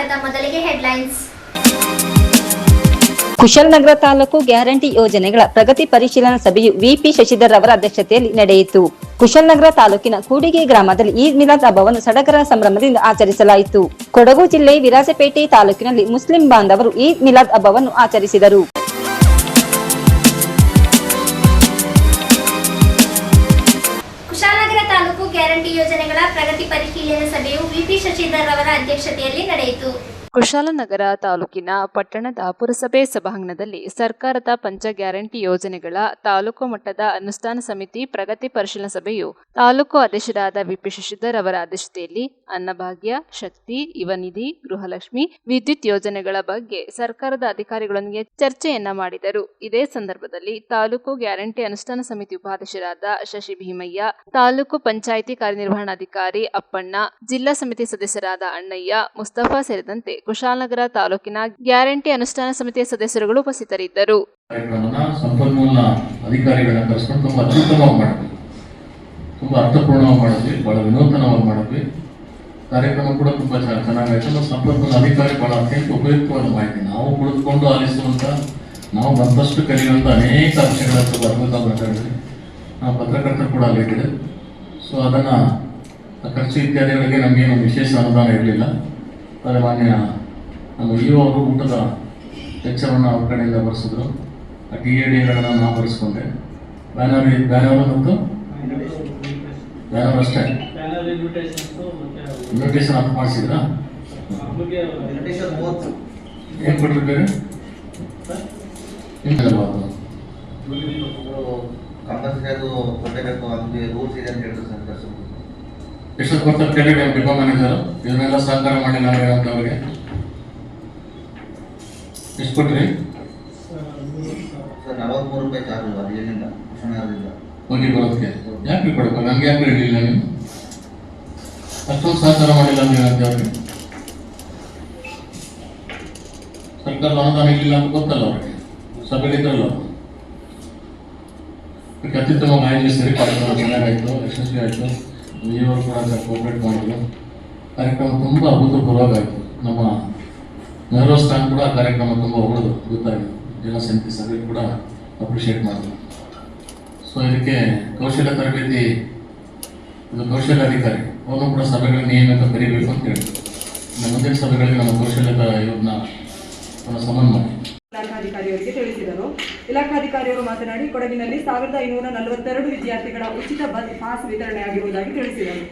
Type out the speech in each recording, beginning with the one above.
ಸ್ವಾಗತ. ಮೊದಲಿಗೆ headlines. Kushalnagar taluk guarantee ಯೋಜನೆಗಳ ಪ್ರಗತಿ ಪರಿಶೀಲನಾ ಸಭೆಯು ವಿಪಿ ಶಶಿಧರ್ ಅವರ ಅಧ್ಯಕ್ಷತೆಯಲ್ಲಿ ನಡೆಯಿತು. ಕುಶಾಲನಗರ ತಾಲೂಕಿನ ಕೂಡಿಗೆ ಗ್ರಾಮದಲ್ಲಿ ಈದ್ ಮಿಲಾದ್ ಹಬ್ಬವನ್ನು ಸಡಗರ ಸಂಭ್ರಮದಿಂದ ಆಚರಿಸಲಾಯಿತು. ಕೊಡಗು ಜಿಲ್ಲೆ ವಿರಾಜಪೇಟೆ ತಾಲೂಕಿನಲ್ಲಿ ಮುಸ್ಲಿಂ ಬಾಂಧವರು ಈದ್ ಮಿಲಾದ್ ಹಬ್ಬವನ್ನು ಆಚರಿಸಿದರು. ಕುಶಾಲನಗರ ತಾಲೂಕು ಗ್ಯಾರಂಟಿ ಯೋಜನೆಗಳ ಪ್ರಗತಿ ಪರಿಶೀಲನಾ ಸಭೆಯು ವಿಪಿ ಶಶಿಧರ್ ಅವರ ಅಧ್ಯಕ್ಷತೆಯಲ್ಲಿ ನಡೆಯಿತು. ಕುಶಾಲನಗರ ತಾಲೂಕಿನ ಪಟ್ಟಣದ ಪುರಸಭೆ ಸಭಾಂಗಣದಲ್ಲಿ ಸರ್ಕಾರದ ಪಂಚ ಗ್ಯಾರಂಟಿ ಯೋಜನೆಗಳ ತಾಲೂಕು ಮಟ್ಟದ ಅನುಷ್ಠಾನ ಸಮಿತಿ ಪ್ರಗತಿ ಪರಿಶೀಲನಾ ಸಭೆಯು ತಾಲೂಕು ಅಧ್ಯಕ್ಷರಾದ ವಿಪಿ ಶಶಿಧರ್ ಅವರ ಅಧ್ಯಕ್ಷತೆಯಲ್ಲಿ ಅನ್ನಭಾಗ್ಯ, ಶಕ್ತಿ, ಯುವನಿಧಿ, ಗೃಹಲಕ್ಷ್ಮಿ, ವಿದ್ಯುತ್ ಯೋಜನೆಗಳ ಬಗ್ಗೆ ಸರ್ಕಾರದ ಅಧಿಕಾರಿಗಳೊಂದಿಗೆ ಚರ್ಚೆಯನ್ನ ಮಾಡಿದರು. ಇದೇ ಸಂದರ್ಭದಲ್ಲಿ ತಾಲೂಕು ಗ್ಯಾರಂಟಿ ಅನುಷ್ಠಾನ ಸಮಿತಿ ಉಪಾಧ್ಯಕ್ಷರಾದ ಶಶಿ ಭೀಮಯ್ಯ, ತಾಲೂಕು ಪಂಚಾಯಿತಿ ಕಾರ್ಯನಿರ್ವಹಣಾಧಿಕಾರಿ ಅಪ್ಪಣ್ಣ, ಜಿಲ್ಲಾ ಸಮಿತಿ ಸದಸ್ಯರಾದ ಅಣ್ಣಯ್ಯ, ಮುಸ್ತಫಾ ಸೇರಿದಂತೆ ಕುಶಾಲನಗರ ತಾಲೂಕಿನ ಗ್ಯಾರಂಟಿ ಅನುಷ್ಠಾನ ಸಮಿತಿಯ ಸದಸ್ಯರುಗಳು ಉಪಸ್ಥಿತರಿದ್ದರು. ಸಂಪನ್ಮೂಲ ಅಧಿಕಾರಿಗಳನ್ನ ಕರೆಸ್ಕೊಂಡು ತುಂಬಾ ಅತ್ಯುತ್ತಮವಾಗಿ ಮಾಡಿದ್ವಿ, ತುಂಬಾ ಅರ್ಥಪೂರ್ಣವಾಗಿ ಮಾಡಿದ್ವಿ, ಬಹಳ ವಿನೂತನವಾಗಿ ಮಾಡಿದ್ವಿ. ಕಾರ್ಯಕ್ರಮ ಕೂಡ ತುಂಬಾ ಚೆನ್ನಾಗಾಯ್ತು. ಸಂಪನ್ಮೂಲ ಅಧಿಕಾರಿ ಬಹಳ ಅತ್ಯಂತ ಉಪಯುಕ್ತವಾದ ಮಾಹಿತಿ, ನಾವು ಕುಳಿತುಕೊಂಡು ಆಲಿಸುವಂತ, ನಾವು ಮತ್ತಷ್ಟು ಕಲಿಯುವಂತ ಅನೇಕ ಅಂಶಗಳ ಅದ್ಭುತ ಮಾತಾಡಿದ್ವಿ. ನಾವು ಪತ್ರಕರ್ತರು ಕೂಡ ಅಲ್ಲಿದ್ದೆ. ಸೊ ಅದನ್ನ ಖರ್ಚು ಇತ್ಯಾದಿಗಳಿಗೆ ನಮಗೇನು ವಿಶೇಷ ಅನುದಾನ ಇರಲಿಲ್ಲ. ಆದರೆ ಮಾನ್ಯ ನಮ್ಮ ಇಒ ಅವರು ಊಟದ ವೆಚ್ಚವನ್ನು ಅವ್ರ ಕಡೆಯಿಂದ ಬರೆಸಿದ್ರು. ಆ TADಗಳನ್ನು ನಾವು ಬರೆಸ್ಕೊಂಡೆ. ಬ್ಯಾನರ್ ಮತ್ತು ಬ್ಯಾನರ್ ಅಷ್ಟೇ, ಇನ್ವಿಟೇಷನ್ ಅಪ್ ಮಾಡಿಸಿದ್ರಾ? ಏನು ಕೊಟ್ಟಿರ್ತೀರಿ? ಎಷ್ಟು ಕೊಡ್ತಾರೆ ಕೇಳಿದ್ರೆ ಡಿಪೋ ಮ್ಯಾನೇಜರ್ ಇದನ್ನೆಲ್ಲ ಸಹಕಾರ ಮಾಡಿ ನಾವೇ ಅಂತ ಅವ್ರಿಗೆ ಎಷ್ಟು ಕೊಟ್ರಿ? ಹೋಗಿ ಬರೋದಕ್ಕೆ ಯಾಕೆ ಕೊಡಬೇಕು? ನಮ್ಗೆ ಯಾಕೆ ಹೇಳಿಲ್ಲ? ನೀವು ಅಷ್ಟೊಂದು ಸಹಕಾರ ಮಾಡಿಲ್ಲ ಅಂದ್ರೆ ಅಂತ ಅವ್ರಿಗೆ ಸರ್ಕಾರದ ಅನುದಾನ ಇರಲಿಲ್ಲ ಅಂತ ಗೊತ್ತಲ್ಲ ಅವ್ರಿಗೆ. ಸಭೆಗಳಿದ್ರಲ್ಲ ಅತ್ಯುತ್ತಮವಾಗಿ ಆಯೋಜಿಸಿರಿ. ಕಾರ್ಯಕ್ರಮ ಚೆನ್ನಾಗಾಯ್ತು, ಯಶಸ್ವಿ ಆಯಿತು. ಇವರು ಕೂಡ ಕೋಆಪರೇಟ್ ಮಾಡಿದ್ರು. ಕಾರ್ಯಕ್ರಮ ತುಂಬ ಅಭೂತಪೂರ್ವವಾಗಾಯಿತು. ನಮ್ಮ ನೆಹರು ಸ್ಥಾನ ಕೂಡ ಕಾರ್ಯಕ್ರಮ ತುಂಬ ಹೊಗಳದು ಗೊತ್ತಾಗಿದೆ. ಜಿಲ್ಲಾ ಸಮಿತಿ ಸಭೆ ಕೂಡ ಅಪ್ರಿಷಿಯೇಟ್ ಮಾಡಿದ್ರು. ಸೊ ಇದಕ್ಕೆ ಕೌಶಲ್ಯ ತರಬೇತಿ, ಇದು ಕೌಶಲ್ಯ ಅಧಿಕಾರಿ ಅವನು ಕೂಡ ಸಭೆಗಳ ನಿಯಮಿತ ಕರಿಬೇಕು ಅಂತ ಹೇಳಿದ್ರು. ಮುಂದಿನ ಸಭೆಗಳಿಗೆ ನಮ್ಮ ಕೌಶಲ್ಯದ ಇವ್ರನ್ನ ಸಮನ್ ಮಾಡಿ ಇಲಾಖಾಧಿಕಾರಿಯವರಿಗೆ ತಿಳಿಸಿದರು. ಇಲಾಖಾಧಿಕಾರಿಯವರು ಮಾತನಾಡಿ ಕೊಡಗಿನಲ್ಲಿ 1542 ವಿದ್ಯಾರ್ಥಿಗಳ ಉಚಿತ ಬಸ್ ಪಾಸ್ ವಿತರಣೆಯಾಗಿರುವುದಾಗಿ ತಿಳಿಸಿದರು.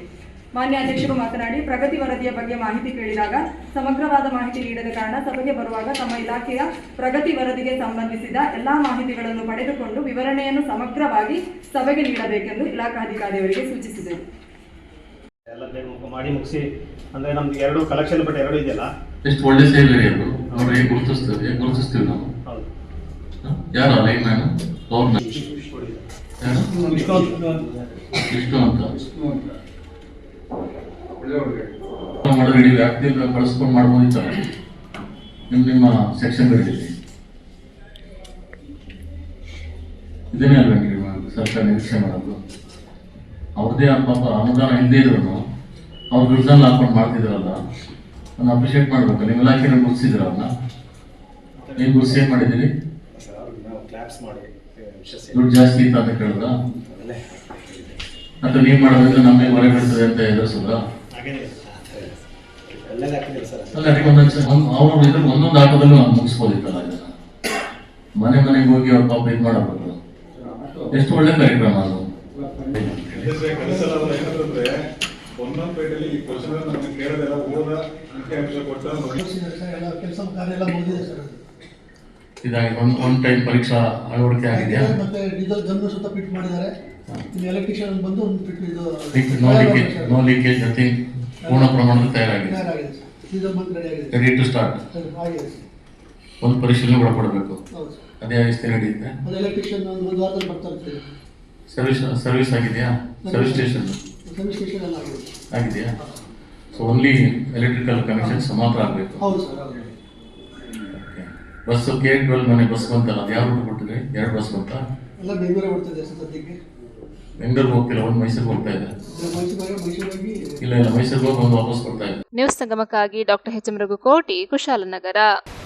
ಮಾನ್ಯ ಅಧ್ಯಕ್ಷರು ಮಾತನಾಡಿ ಪ್ರಗತಿ ವರದಿಯ ಬಗ್ಗೆ ಮಾಹಿತಿ ಕೇಳಿದಾಗ ಸಮಗ್ರವಾದ ಮಾಹಿತಿ ನೀಡದ ಕಾರಣ ಸಭೆಗೆ ಬರುವಾಗ ತಮ್ಮ ಇಲಾಖೆಯ ಪ್ರಗತಿ ವರದಿಗೆ ಸಂಬಂಧಿಸಿದ ಎಲ್ಲಾ ಮಾಹಿತಿಗಳನ್ನು ಪಡೆದುಕೊಂಡು ವಿವರಣೆಯನ್ನು ಸಮಗ್ರವಾಗಿ ಸಭೆಗೆ ನೀಡಬೇಕೆಂದು ಇಲಾಖಾಧಿಕಾರಿಯವರಿಗೆ ಸೂಚಿಸಿದರು. ಎಲ್ಲ ಮಾಡಿ ಮುಗಿಸಿ ಅಂದ್ರೆ ನಮ್ದು 2 ಕಲೆಕ್ಷನ್ ಬಟ್ 2 ಇದೆಯಲ್ಲ, ಎಷ್ಟು ಒಳ್ಳೆ ಸೇವೆ ಅದು. ಅವ್ರು ಹೇಗೆ ಗುರುತಿಸ್ತೀವಿ ನಾವು? ಯಾರು ಲೈನ್ ಮ್ಯಾನ್? ಅವ್ರನ್ನ ಇಷ್ಟು ಅಂತ ಮಾಡೋದು ಇಡೀ ವ್ಯಾಪ್ತಿಯಿಂದ ಬಳಸ್ಕೊಂಡು ಮಾಡ್ಬೋದಿತ್ತಲ್ಲ ನಿಮ್ಮ ಸೆಕ್ಷನ್ಗಳಲ್ಲಿ. ಇದನ್ನೇ ಅಲ್ವ ಸರ್ಕಾರ ನಿರೀಕ್ಷೆ ಮಾಡೋದು? ಅವ್ರದ್ದೇ ಪಾಪ ಅನುದಾನ ಇಲ್ಲದೇ ಇದ್ರು ಅವ್ರ ದುಡ್ಡನ್ನ ಹಾಕೊಂಡು ಮಾಡ್ತಿದ್ರಲ್ಲ, ಅದನ್ನ ಅಪ್ರಿಷಿಯೇಟ್ ಮಾಡ್ಬೇಕು. ನಿಮ್ಮ ಇಲಾಖೆನ ಗುರುತಿಸಿದ್ರ ಅವ್ರನ್ನ? ನೀವು ಗುರುಸಿ ಏನ್ ಮಾಡಿದ್ದೀರಿ? ದುಡ್ಡು ಜಾಸ್ತಿ ಇತ್ತು ಅಂತ ಕೇಳಿದ್ರ? ಅಥವಾ ನೀವು ಮಾಡೋದ್ರಿಂದ ನಮಗೆ ಹೊರೆ ಬೀಳ್ತದೆ ಅಂತ ಎದುರಿಸಿದ್ರ? ಅಲ್ಲ, ಅದಕ್ಕೆ ಅವ್ರು ಇದ್ರ ಒಂದೊಂದು ಆಟದಲ್ಲೂ ನಾವು ಮುಗಿಸ್ಬೋದಿತ್ತಲ್ಲ. ಇದನ್ನ ಮನೆಗೆ ಹೋಗಿ ಅವ್ರ ಪಾಪ ಇದು ಮಾಡಬಹುದು. ಎಷ್ಟು ಒಳ್ಳೆ ಕಾರ್ಯಕ್ರಮ ಅದು. ಇದಾಗಿ ಒನ್ ಟೈಮ್ ಪರೀಕ್ಷಾ ಅಳವಡಿಕೆ ಆಗಿದೆಯಾ? ಮತ್ತೆ ಡೀಸೆಲ್ ಗನ್ ಸುತ್ತ ಫಿಟ್ ಮಾಡಿದ್ದಾರೆ. ಎಲೆಕ್ಟ್ರಿಷಿಯನ್ ಬಂದು ಒಂದು ಫಿಟ್ ಇದು ನೋ ಲೀಕೇಜ್ ನಥಿಂಗ್, ಪೂರ್ಣ ಪ್ರಮಾಣದಲ್ಲಿ ತಯಾರಾಗಿದೆ. Ready to start. ಒಂದು ಪರಿಶೀಲನೆ ಕೂಡ ಕೊಡಬೇಕು. ಅದೇ ವ್ಯವಸ್ಥೆ ನಡೆಯುತ್ತೆ. ಎಲೆಕ್ಟ್ರಿಷಿಯನ್ ಒಂದು ವಾರದಲ್ಲಿ ಬರ್ತಾರೆ. ಸರ್ವಿಸ್ ಆಗಿದೆಯಾ? ಸರ್ವಿಸ್ ಸ್ಟೇಷನ್ ಆಗಿದೆಯಾ? ಸೊ ಓನ್ಲಿ ಎಲೆಕ್ಟ್ರಿಕಲ್ ಕನೆಕ್ಷನ್ಸ್ ಮಾತ್ರ ಆಗಬೇಕು. ಹೌದು ಸರ್. ಬಸ್ K12 ಮನೆ ಬಸ್ ಬಂತಲ್ಲ, ಅದು ಯಾವ ರೂಟ್ ಕೊಟ್ಟಿದೆ? 2 ಬಸ್ ಬಂತ? ಎಲ್ಲ ಬೆಂಗಳೂರೇ ಬರ್ತಿದೆ ಸದ್ಯಕ್ಕೆ. ಬೆಂಗಳೂರಿಗೆ ಹೋಗ್ತಿಲ್ಲ, ಒಂದು ಮೈಸೂರಿಗೆ ಹೋಗ್ತಾ ಇದ್ದಾರೆ. ಇಲ್ಲ ಮೈಸೂರಿಗೆ ಹೋಗಿ ಒಂದು ವಾಪಸ್ ಬರ್ತಾ ಇದ್ದಾರೆ. ನ್ಯೂಸ್ ಸಂಗಮಕ್ಕಾಗಿ doctor H M Raghukoti, Kushalnagar.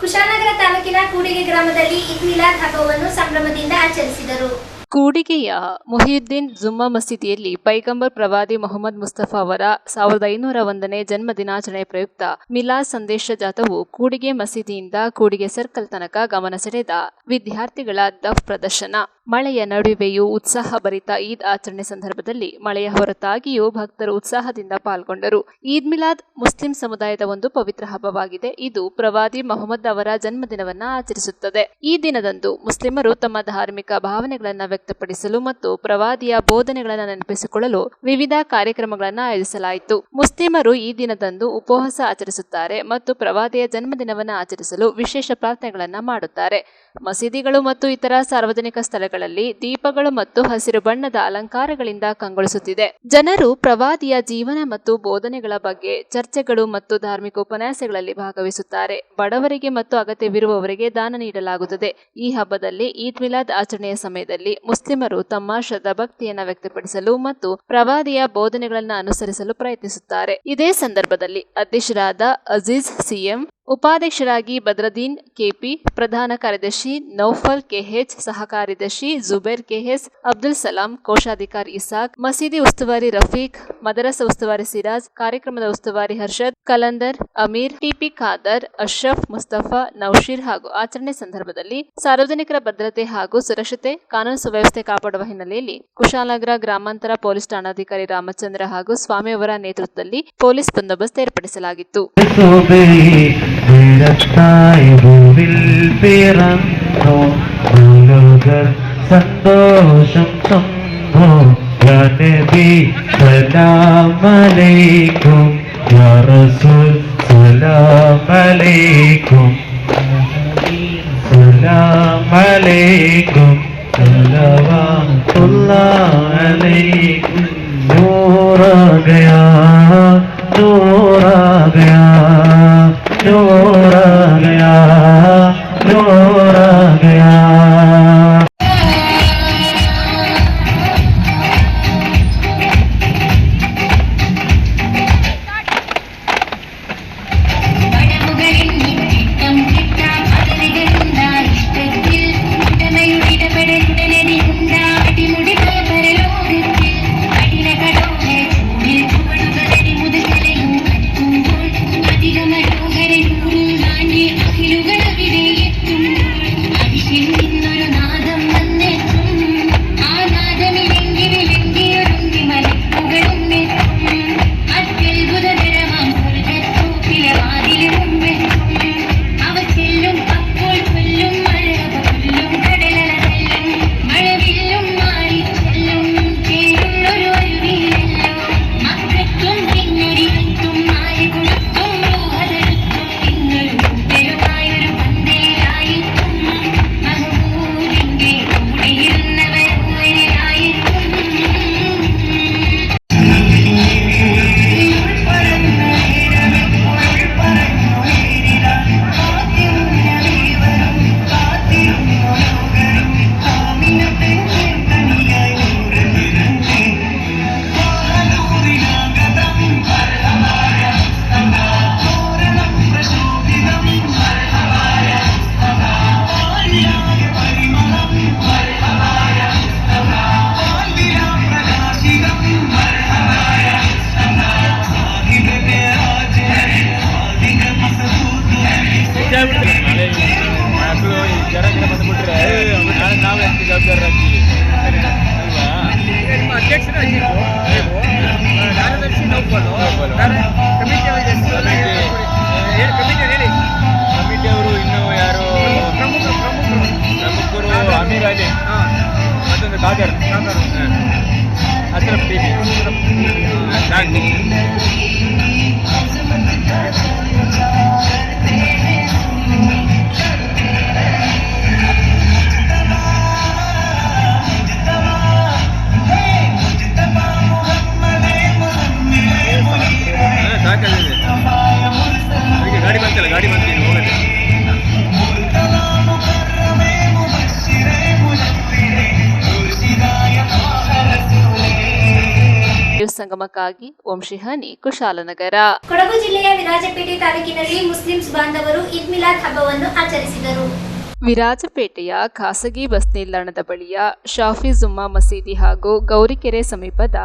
Kushalnagar ತಾಲೂಕಿನ ಕೂಡಿಗೆ ಗ್ರಾಮದಲ್ಲಿ ಈದ್ ಮಿಲಾದ್ ಹಬ್ಬವನ್ನು ಸಂಭ್ರಮದಿಂದ ಆಚರಿಸಿದರು. ಕೂಡಿಗೆಯ ಮುಹಿಯುದ್ದೀನ್ ಜುಮ್ಮಾ ಮಸೀದಿಯಲ್ಲಿ ಪೈಗಂಬರ್ ಪ್ರವಾದಿ ಮೊಹಮ್ಮದ್ ಮುಸ್ತಫಾ ಅವರ 1501ನೇ ಜನ್ಮ ದಿನಾಚರಣೆ ಪ್ರಯುಕ್ತ ಮಿಲಾದ್ ಸಂದೇಶ ಜಾಥವು ಕೂಡಿಗೆ ಮಸೀದಿಯಿಂದ ಕೂಡಿಗೆ ಸರ್ಕಲ್ ತನಕ ಗಮನ ಸೆಳೆದ ವಿದ್ಯಾರ್ಥಿಗಳ ದಫ್ ಪ್ರದರ್ಶನ. ಮಳೆಯ ನಡುವೆಯೂ ಉತ್ಸಾಹಭರಿತ ಈದ್ ಆಚರಣೆ ಸಂದರ್ಭದಲ್ಲಿ ಮಳೆಯ ಹೊರತಾಗಿಯೂ ಭಕ್ತರು ಉತ್ಸಾಹದಿಂದ ಪಾಲ್ಗೊಂಡರು. ಈದ್ ಮಿಲಾದ್ ಮುಸ್ಲಿಂ ಸಮುದಾಯದ ಒಂದು ಪವಿತ್ರ ಹಬ್ಬವಾಗಿದೆ. ಇದು ಪ್ರವಾದಿ ಮೊಹಮ್ಮದ್ ಅವರ ಜನ್ಮದಿನವನ್ನ ಆಚರಿಸುತ್ತದೆ. ಈ ದಿನದಂದು ಮುಸ್ಲಿಮರು ತಮ್ಮ ಧಾರ್ಮಿಕ ಭಾವನೆಗಳನ್ನು ವ್ಯಕ್ತಪಡಿಸಲು ಮತ್ತು ಪ್ರವಾದಿಯ ಬೋಧನೆಗಳನ್ನು ನೆನಪಿಸಿಕೊಳ್ಳಲು ವಿವಿಧ ಕಾರ್ಯಕ್ರಮಗಳನ್ನು ಆಯೋಜಿಸಲಾಯಿತು. ಮುಸ್ಲಿಮರು ಈ ದಿನದಂದು ಉಪವಾಸ ಆಚರಿಸುತ್ತಾರೆ ಮತ್ತು ಪ್ರವಾದಿಯ ಜನ್ಮದಿನವನ್ನು ಆಚರಿಸಲು ವಿಶೇಷ ಪ್ರಾರ್ಥನೆಗಳನ್ನು ಮಾಡುತ್ತಾರೆ. ಮಸೀದಿಗಳು ಮತ್ತು ಇತರ ಸಾರ್ವಜನಿಕ ಸ್ಥಳಗಳಲ್ಲಿ ದೀಪಗಳು ಮತ್ತು ಹಸಿರು ಬಣ್ಣದ ಅಲಂಕಾರಗಳಿಂದ ಕಂಗೊಳಿಸುತ್ತಿದೆ. ಜನರು ಪ್ರವಾದಿಯ ಜೀವನ ಮತ್ತು ಬೋಧನೆಗಳ ಬಗ್ಗೆ ಚರ್ಚೆಗಳು ಮತ್ತು ಧಾರ್ಮಿಕ ಉಪನ್ಯಾಸಗಳಲ್ಲಿ ಭಾಗವಹಿಸುತ್ತಾರೆ. ಬಡವರಿಗೆ ಮತ್ತು ಅಗತ್ಯವಿರುವವರಿಗೆ ದಾನ ನೀಡಲಾಗುತ್ತದೆ. ಈ ಹಬ್ಬದಲ್ಲಿ ಈದ್ ಮಿಲಾದ್ ಆಚರಣೆಯ ಸಮಯದಲ್ಲಿ ಮುಸ್ಲಿಮರು ತಮ್ಮ ಶ್ರದ್ಧಾಭಕ್ತಿಯನ್ನು ವ್ಯಕ್ತಪಡಿಸಲು ಮತ್ತು ಪ್ರವಾದಿಯ ಬೋಧನೆಗಳನ್ನು ಅನುಸರಿಸಲು ಪ್ರಯತ್ನಿಸುತ್ತಾರೆ. ಇದೇ ಸಂದರ್ಭದಲ್ಲಿ ಅಧ್ಯಕ್ಷರಾದ ಅಜೀಜ್ ಸಿಎಂ, ಉಪಾಧ್ಯಕ್ಷರಾಗಿ ಬದ್ರದೀನ್ ಕೆಪಿ, ಪ್ರಧಾನ ಕಾರ್ಯದರ್ಶಿ ನೌಫಲ್ ಕೆಎಚ್, ಸಹ ಕಾರ್ಯದರ್ಶಿ ಜುಬೇರ್ ಕೆಎಸ್, ಅಬ್ದುಲ್ ಸಲಾಂ, ಕೋಶಾಧಿಕಾರಿ ಇಸಾಕ್, ಮಸೀದಿ ಉಸ್ತುವಾರಿ ರಫೀಕ್, ಮದರಸ ಉಸ್ತುವಾರಿ ಸಿರಾಜ್, ಕಾರ್ಯಕ್ರಮದ ಉಸ್ತುವಾರಿ ಹರ್ಷದ್, ಕಲಂದರ್, ಅಮೀರ್, ಟಿಪಿ ಖಾದರ್, ಅಶ್ರಫ್, ಮುಸ್ತಫಾ, ನೌಶೀರ್ ಹಾಗೂ ಆಚರಣೆ ಸಂದರ್ಭದಲ್ಲಿ ಸಾರ್ವಜನಿಕರ ಭದ್ರತೆ ಹಾಗೂ ಸುರಕ್ಷತೆ, ಕಾನೂನು ಸುವ್ಯವಸ್ಥೆ ಕಾಪಾಡುವ ಹಿನ್ನೆಲೆಯಲ್ಲಿ ಕುಶಾಲನಗರ ಗ್ರಾಮಾಂತರ ಪೊಲೀಸ್ ಠಾಣಾಧಿಕಾರಿ ರಾಮಚಂದ್ರ ಹಾಗೂ ಸ್ವಾಮಿ ಅವರ ನೇತೃತ್ವದಲ್ಲಿ ಪೊಲೀಸ್ ಬಂದೋಬಸ್ತ್ ಏರ್ಪಡಿಸಲಾಗಿತ್ತು. ಸಂತೋಷಂ ಸಂಭೋ ಯಾ ನಬಿ ಸಲಾಮ್ ಅಲೈಕುಂ ಯಾ ರಸೂಲ್ ಸಲಾಮ್ ಅಲೈಕುಂ ಸಲಾಮ್ ಅಲೈಕುಂ ಸಲವಾತುಲ್ಲಾಹ್ ಅಲೈಕುಂ. ನೂರ್ ಆ ಗಯಾ ನೂರ್ ಆ ಗಯಾ नूर आ गया नूर आ गया. ಕಮಿಟಿಯವರು ಇನ್ನು ಯಾರು ಪ್ರಮುಖರು ಅಮೀರ್ ಅಲಿ ಮತ್ತೊಂದು ಖಾದರ್ ಅಶ್ರಫ್ ಟಿವಿ ಸಾಕಾಗಿದೆ. ಅದಕ್ಕೆ ಗಾಡಿ ಬಂತಲ್ಲ, ಗಾಡಿ ಬಂತೀನಿ ಹೋಗತ್ತೆ. ಸಂಗಮಕ್ಕಾಗಿ ಓಂ ಶಿಹಾನಿ, ಕುಶಾಲನಗರ. ಕೊಡಗು ಜಿಲ್ಲೆಯ ವಿರಾಜಪೇಟೆ ತಾಲೂಕಿನಲ್ಲಿ ಮುಸ್ಲಿಮ್ಸ್ ಬಾಂಧವರು ಈದ್ ಮಿಲಾದ್ ಹಬ್ಬವನ್ನು ಆಚರಿಸಿದರು. ವಿರಾಜಪೇಟೆಯ ಖಾಸಗಿ ಬಸ್ ನಿಲ್ದಾಣದ ಬಳಿಯ ಶಾಫಿ ಜುಮ್ಮಾ ಮಸೀದಿ ಹಾಗೂ ಗೌರಿಕೆರೆ ಸಮೀಪದ